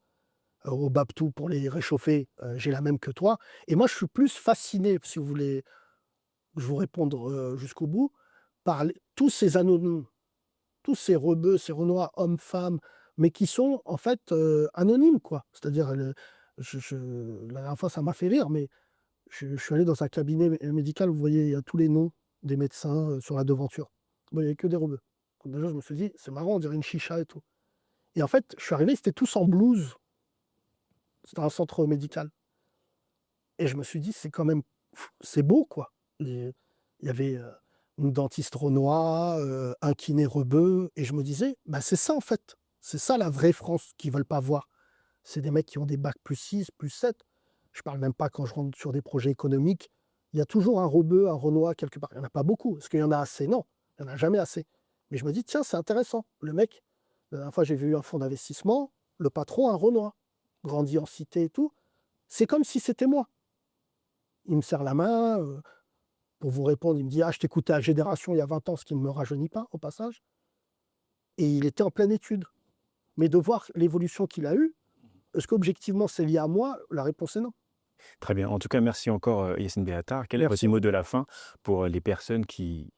au Baptou pour les réchauffer, j'ai la même que toi et moi je suis plus fasciné, si vous voulez que je vous répondre, jusqu'au bout, par les tous ces anonymes, tous ces rebeux, ces renois, hommes, femmes, mais qui sont en fait, anonymes quoi. C'est-à-dire je la dernière fois ça m'a fait rire, mais je suis allé dans un cabinet médical, vous voyez, il y a tous les noms des médecins, sur la devanture. Bon, il y avait que des rebeux. Donc déjà, je me suis dit: «C'est marrant, on dirait une chicha et tout» et en fait, je suis arrivé, ils étaient tous en blouse. C'était un centre médical et je me suis dit: «C'est quand même c'est beau, quoi». Et il y avait, une dentiste renois, un kiné rebeu et je me disais: «Bah, c'est ça, en fait. C'est ça la vraie France qu'ils veulent pas voir». C'est des mecs qui ont des bacs +6, +7. Je parle même pas quand je rentre sur des projets économiques. Il y a toujours un rebeu, un renois quelque part. Il y en a pas beaucoup. Est-ce qu'il y en a assez? Non, il y en a jamais assez. Mais je me dis: «Tiens, c'est intéressant». Le mec, la dernière fois, j'ai vu un fonds d'investissement, le patron, un renois, grandi en cité et tout. C'est comme si c'était moi. Il me serre la main, pour vous répondre, il me dit: «Ah, je t'écoutais à Génération il y a 20 ans», ce qui ne me rajeunit pas au passage et il était en pleine étude. Mais de voir l'évolution qu'il a eue, est-ce qu'objectivement c'est lié à moi? La réponse est non. Très bien. En tout cas, merci encore, Yacine Beatar. Quel est Merci votre à mot vous. de la fin pour les personnes qui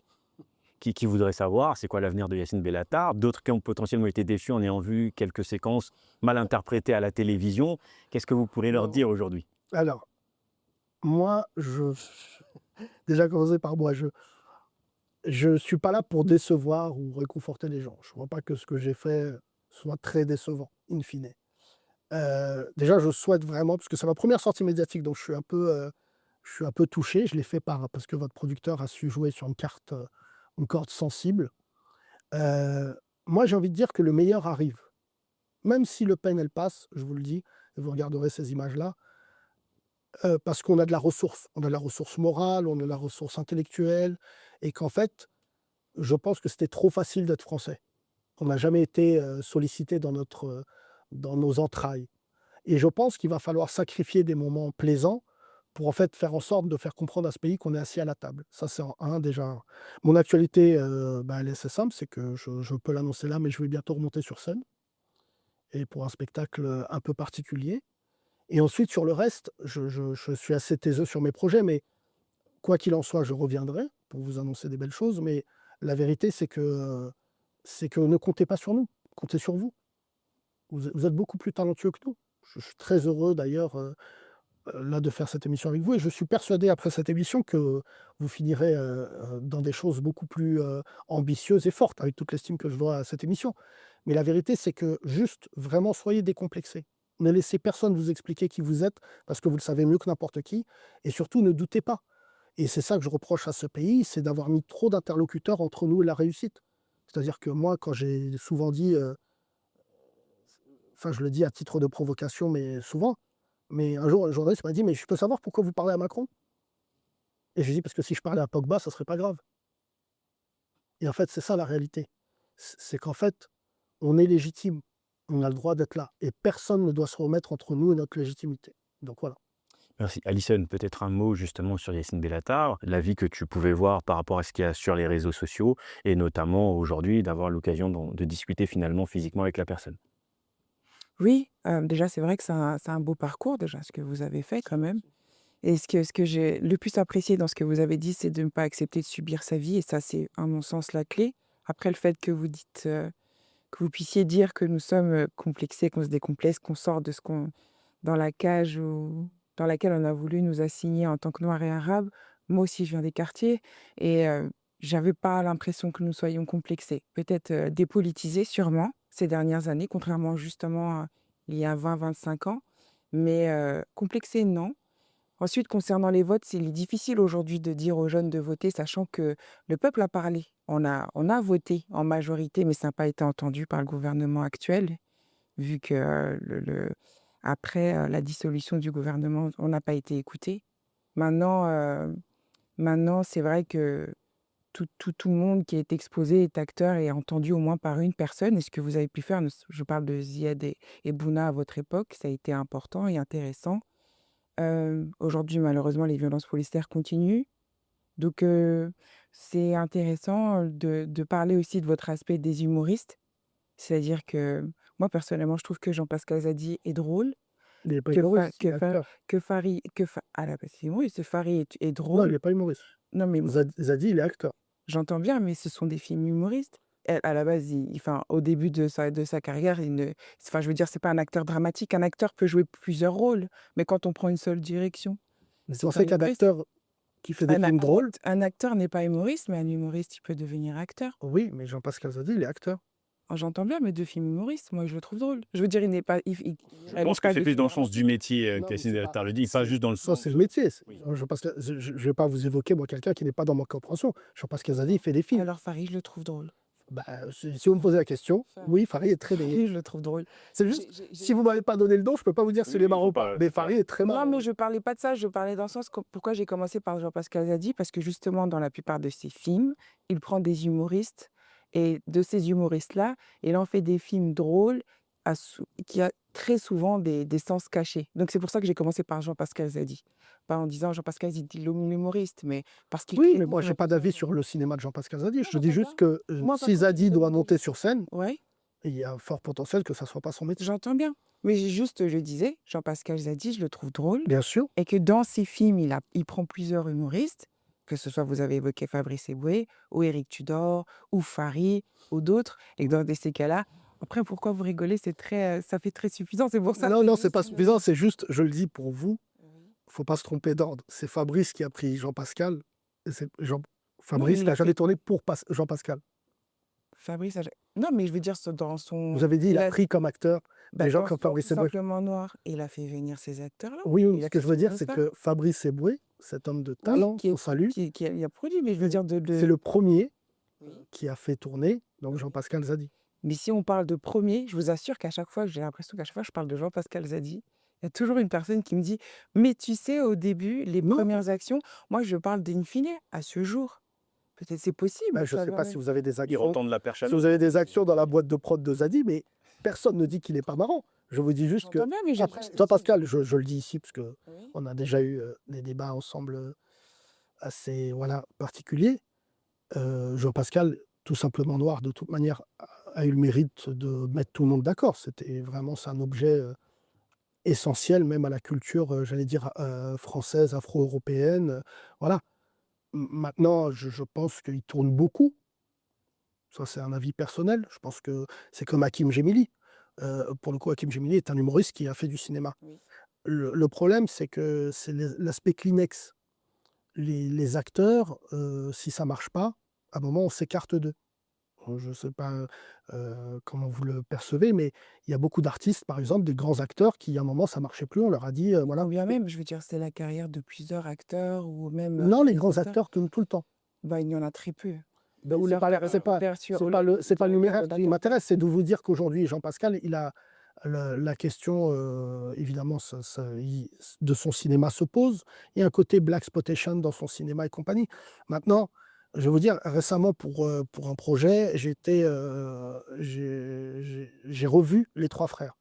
voudraient savoir c'est quoi l'avenir de Yacine Bellatar? D'autres qui ont potentiellement été déçus en ayant vu quelques séquences mal interprétées à la télévision. Qu'est-ce que vous pourrez leur Non. dire aujourd'hui? Alors, moi, déjà commencer par moi, je suis pas là pour décevoir ou réconforter les gens. Je vois pas que ce que j'ai fait soit très décevant, in fine. Déjà, je souhaite vraiment parce que c'est ma première sortie médiatique, donc je suis un peu touché. Je l'ai fait parce que votre producteur a su jouer sur une corde sensible. Heu, Moi, j'ai envie de dire que le meilleur arrive. Même si Le Pen, elle passe, je vous le dis, et vous regarderez ces images-là, parce qu'on a de la ressource. On a de la ressource morale, on a de la ressource intellectuelle et qu'en fait, je pense que c'était trop facile d'être français. On n'a jamais été, sollicité dans nos entrailles et je pense qu'il va falloir sacrifier des moments plaisants pour en fait faire en sorte de faire comprendre à ce pays qu'on est assis à la table. Ça, c'est en 1 déjà. Mon actualité, bah, elle est assez simple, c'est que je peux l'annoncer là, mais je vais bientôt remonter sur scène et pour un spectacle, un peu particulier et ensuite sur le reste, je suis assez taiseux sur mes projets, mais quoi qu'il en soit, je reviendrai pour vous annoncer des belles choses, mais la vérité, c'est que ne comptez pas sur nous, comptez sur vous. Vous êtes beaucoup plus talentueux que nous. Je suis très heureux d'ailleurs, là, de faire cette émission avec vous et je suis persuadé après cette émission que vous finirez, dans des choses beaucoup plus, ambitieuses et fortes, avec toute l'estime que je dois à cette émission. Mais la vérité, c'est que juste, vraiment, soyez décomplexés. Ne laissez personne vous expliquer qui vous êtes, parce que vous le savez mieux que n'importe qui et surtout ne doutez pas et c'est ça que je reproche à ce pays, c'est d'avoir mis trop d'interlocuteurs entre nous et la réussite. C'est-à-dire que moi, quand j'ai souvent dit, enfin, je le dis à titre de provocation, mais souvent, mais un jour, un journaliste m'a dit: «Mais je peux savoir pourquoi vous parlez à Macron?» Et je lui ai dit: «Parce que si je parlais à Pogba, ça serait pas grave» et en fait, c'est ça la réalité. C'est qu'en fait, on est légitime, on a le droit d'être là et personne ne doit se remettre entre nous et notre légitimité. Donc voilà. Merci. Alison, peut-être un mot justement sur Yacine Bellatar, l'avis que tu pouvais voir par rapport à ce qu'il y a sur les réseaux sociaux et notamment aujourd'hui d'avoir l'occasion de discuter finalement physiquement avec la personne. Oui, déjà, c'est vrai que c'est un beau parcours déjà, ce que vous avez fait quand même. Et ce que j'ai le plus apprécié dans ce que vous avez dit, c'est de ne pas accepter de subir sa vie et ça, c'est à mon sens la clé. Après le fait que vous dites, que vous puissiez dire que nous sommes, complexés, qu'on se décomplexe, qu'on sort de ce qu'on dans la cage ou dans laquelle on a voulu nous assigner en tant que noirs et arabes. Moi aussi, je viens des quartiers et j'avais pas l'impression que nous soyons complexés. Peut-être, dépolitisés sûrement ces dernières années, contrairement justement à il y a 20-25 ans, mais complexés non. Ensuite, concernant les votes, il est difficile aujourd'hui de dire aux jeunes de voter, sachant que le peuple a parlé. On a voté en majorité, mais ça n'a pas été entendu par le gouvernement actuel, vu que après la dissolution du gouvernement, on n'a pas été écouté. Maintenant, c'est vrai que tout le monde qui est exposé est acteur et entendu au moins par une personne. Et ce que vous avez pu faire, je parle de Ziad et Bouna à votre époque, ça a été important et intéressant. Aujourd'hui, malheureusement, les violences policières continuent. Donc, c'est intéressant de parler aussi de votre aspect des humoristes. C'est-à-dire que moi, personnellement, je trouve que Jean-Pascal Zadi est drôle, Il n'est pas que, Fa- humoriste, il que, est Fa- acteur. que Farid, ah là, bah, c'est humoriste, Farid est Non, il drôle. n'est pas humoriste. Non, mais Zadi, il est acteur. j'entends bien, mais ce sont des films humoristes. À la base, enfin, au début de sa carrière, enfin, je veux dire, c'est pas un acteur dramatique. Un acteur peut jouer plusieurs rôles, mais quand on prend une seule direction, Mais c'est c'est pour pas ça qu'un humoriste. acteur qui fait des films drôles, Un acteur n'est pas humoriste, mais un humoriste, il peut devenir acteur. oui, mais Jean-Pascal Zadi, il est acteur. J'entends bien, mais deux films humoristes, moi, je le trouve drôle. Je veux dire, il n'est pas. Je pense que c'est plus dans le sens du métier Non, que mais Yacine c'est Bellatar pas. le dit, pas juste dans le Ça, sens. c'est le métier. Oui. Je ne vais pas vous évoquer, moi, quelqu'un qui n'est pas dans ma compréhension. Jean-Pascal Zadi, il fait des films. Alors, Farid, je le trouve drôle. Bah, si vous me posez la question, oui, Farid est très Farid, meilleur. je le trouve drôle. C'est juste, si vous ne m'avez pas donné le nom, je ne peux pas vous dire Oui, s'il est oui, marrant faut ou pas. pas- Mais faut pas- Farid est très Non, marrant. mais je parlais pas de ça, je parlais dans le sens pourquoi j'ai commencé par Jean-Pascal Zadi, parce que justement, dans la plupart de ses films, il prend des humoristes, et de ces humoristes-là, il en fait des films drôles, qui a très souvent des sens cachés. Donc c'est pour ça que j'ai commencé par Jean-Pascal Zadi. Pas en disant Jean-Pascal Zadi, l'humoriste, mais parce qu'il Oui, crée mais des moi, je n'ai pas conversations. d'avis sur le cinéma de Jean-Pascal Zadi. Non, Je dis j'entends juste bien. que Moi, par si contre, Zadi je doit demandais. monter sur scène, Ouais, il y a fort potentiel que ça ne soit pas son métier. j'entends bien. Mais je disais, Jean-Pascal Zadi, je le trouve drôle, Bien sûr. et que dans ses films, il prend plusieurs humoristes, que ce soit, vous avez évoqué Fabrice Eboué, ou Éric Tudor, ou Farid, ou d'autres, et que dans ces cas-là, après, pourquoi vous rigolez, ça fait très suffisant, c'est pour ça. Non, non, c'est pas suffisant. C'est juste, je le dis pour vous, faut pas se tromper d'ordre. C'est Fabrice qui a pris Jean-Pascal. Et Fabrice il n'a a jamais fait tourné pour Jean-Pascal. Fabrice, non, mais je veux dire, dans son... Vous avez dit, il a pris comme acteur bah, des gens dans comme Tout Fabrice Eboué. simplement noir, il a fait venir ces acteurs-là. Oui, oui, Il ce a que je veux dire, fait c'est ça. que Fabrice Eboué, cet homme de Oui, talent, qui on salue, a produit, mais je veux dire c'est le premier Oui. qui a fait tourner donc Jean-Pascal Zadi. Mais si on parle de premier, je vous assure qu'à chaque fois, j'ai l'impression qu'à chaque fois que je parle de Jean-Pascal Zadi, il y a toujours une personne qui me dit mais tu sais, au début, les Non. premières actions, moi je parle d'in fine, à ce jour. Peut-être c'est possible. Ben, je ne ça sais va pas même. si vous avez des Ils actions. retendent la perche à Si nous. vous avez des actions dans la boîte de prod de Zadi, mais personne ne dit qu'il n'est pas marrant. Je vous dis juste que. J'entends bien, mais j'ai Après, pas- toi, Pascal, je le dis ici, parce qu'on Oui. a déjà eu des débats ensemble assez particuliers. Jean-Pascal, tout simplement noir, de toute manière, a eu le mérite de mettre tout le monde d'accord. C'est un objet essentiel, même à la culture, j'allais dire, française, afro-européenne. Voilà. Maintenant, je pense qu'il tourne beaucoup. Ça, c'est un avis personnel. Je pense que c'est comme Hakim Gemili. Pour le coup, Hakim Gemili est un humoriste qui a fait du cinéma. Oui. Le problème, c'est que c'est l'aspect Kleenex. Les acteurs, si ça marche pas, à un moment, on s'écarte d'eux. Je ne sais pas comment vous le percevez, mais il y a beaucoup d'artistes, par exemple, des grands acteurs qui, à un moment, ça marchait plus. On leur a dit, voilà. Ou bien même, je veux dire, c'est la carrière de plusieurs acteurs ou même Non, les grands réalisateurs. acteurs tournent tout le temps. Bah, il y en a très peu. Ben, Ou c'est leur pas, carrière c'est pas, perd sur- c'est ou pas leur- le, c'est pas le numéraire qui d'accord. m'intéresse, c'est de vous dire qu'aujourd'hui, Jean-Pascal, il a la question, évidemment, de son cinéma se pose. Il y a un côté black exploitation dans son cinéma et compagnie. Maintenant, je vais vous dire, récemment, pour un projet, j'ai revu Les Trois Frères,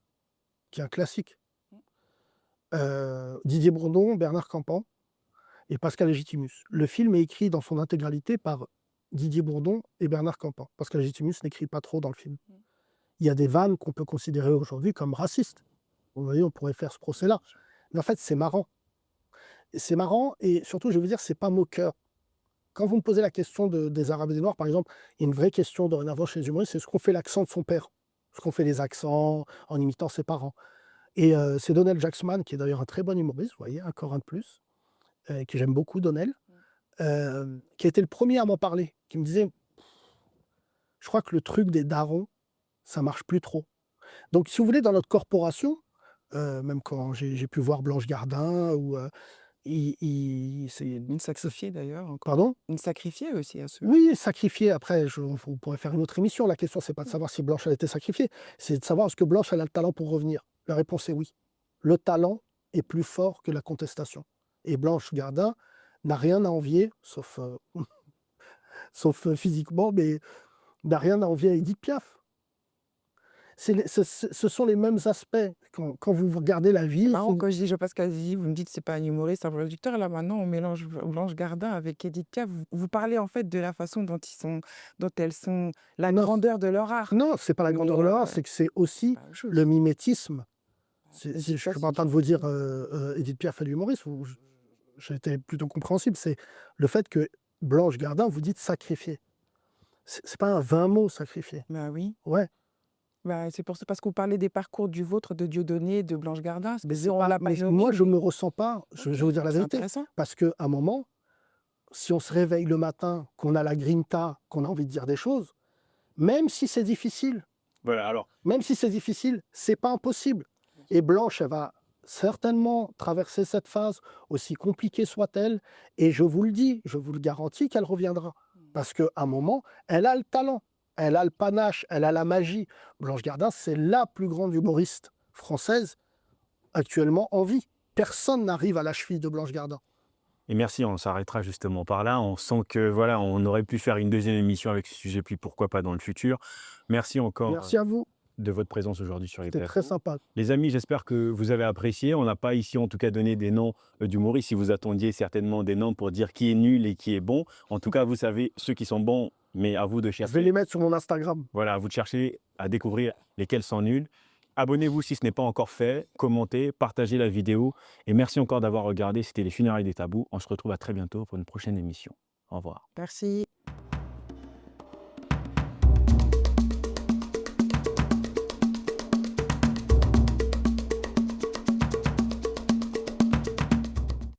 qui est un classique. Didier Bourdon, Bernard Campan et Pascal Légitimus. Le film est écrit dans son intégralité par Didier Bourdon et Bernard Campan. Pascal Légitimus n'écrit pas trop dans le film. Il y a des vannes qu'on peut considérer aujourd'hui comme racistes. Vous voyez, on pourrait faire ce procès-là. Mais en fait, c'est marrant. C'est marrant et surtout, je vais vous dire, c'est pas moqueur. Quand vous me posez la question des Arabes et des Noirs, par exemple, il y a une vraie question dorénavant chez les humoristes, c'est ce qu'on fait l'accent de son père, ce qu'on fait les accents en imitant ses parents. Et c'est Donald Jacksman, qui est d'ailleurs un très bon humoriste, vous voyez, encore un de plus, que j'aime beaucoup, Donald, qui a été le premier à m'en parler, qui me disait, je crois que le truc des darons, ça marche plus trop. Donc, si vous voulez, dans notre corporation, même quand j'ai pu voir Blanche Gardin, ou c'est Une sacrifiée d'ailleurs encore. pardon. Une sacrifiée aussi à ceux. Oui, sacrifiée. Après, on pourrait faire une autre émission. La question, c'est pas de savoir si Blanche a été sacrifiée, c'est de savoir est-ce que Blanche elle a le talent pour revenir. La réponse est oui. Le talent est plus fort que la contestation. Et Blanche Gardin n'a rien à envier, sauf, sauf physiquement, mais n'a rien à envier à Édith Piaf. Ce sont les mêmes aspects. Quand vous regardez la vie, Marrant, quand je dis Pascal Zizi, vous me dites c'est pas un humoriste, un producteur. Là maintenant, on mélange Blanche Gardin avec Édith Piaf. Vous parlez en fait de la façon dont elles sont, la Non, grandeur de leur art. non, c'est pas la Mais grandeur de l'art, c'est que c'est aussi pas la même chose. le mimétisme. Je Édith ne suis Piaf, pas en train de vous dire Édith Piaf est l'humoriste, j'ai été plutôt compréhensible. C'est le fait que Blanche Gardin, vous dites sacrifier. C'est pas un vain mot, sacrifier. Bah oui. Ouais. C'est pour ça, parce qu'on parlait des parcours du vôtre, de Dieudonné, de Blanche Gardin. Mais On l'a pas mais nommé, moi, je mais me ressens pas, je vais vous dire la c'est vérité, intéressant. parce qu'à un moment, si on se réveille le matin, qu'on a la grinta, qu'on a envie de dire des choses, même si c'est difficile, Voilà, alors, c'est pas impossible. Et Blanche, elle va certainement traverser cette phase, aussi compliquée soit-elle, et je vous le dis, je vous le garantis qu'elle reviendra. Parce qu'à un moment, elle a le talent, elle a le panache, elle a la magie. Blanche Gardin, c'est la plus grande humoriste française actuellement en vie. Personne n'arrive à la cheville de Blanche Gardin. et merci, on s'arrêtera justement par là. On sent que voilà, on aurait pu faire une deuxième émission avec ce sujet, puis pourquoi pas dans le futur. Merci encore Merci à vous, de votre présence aujourd'hui sur c'était ETF. très sympa. Les amis, j'espère que vous avez apprécié. On n'a pas ici en tout cas donné des noms d'humoristes. Si vous attendiez certainement des noms pour dire qui est nul et qui est bon. En tout cas, vous savez ceux qui sont bons, mais à vous de Je vais chercher. les mettre sur mon Instagram. Voilà, à vous de chercher à découvrir lesquels sont nuls. Abonnez-vous si ce n'est pas encore fait, commentez, partagez la vidéo et merci encore d'avoir regardé. C'était les Funérailles des Tabous. On se retrouve à très bientôt pour une prochaine émission. Au revoir. Merci.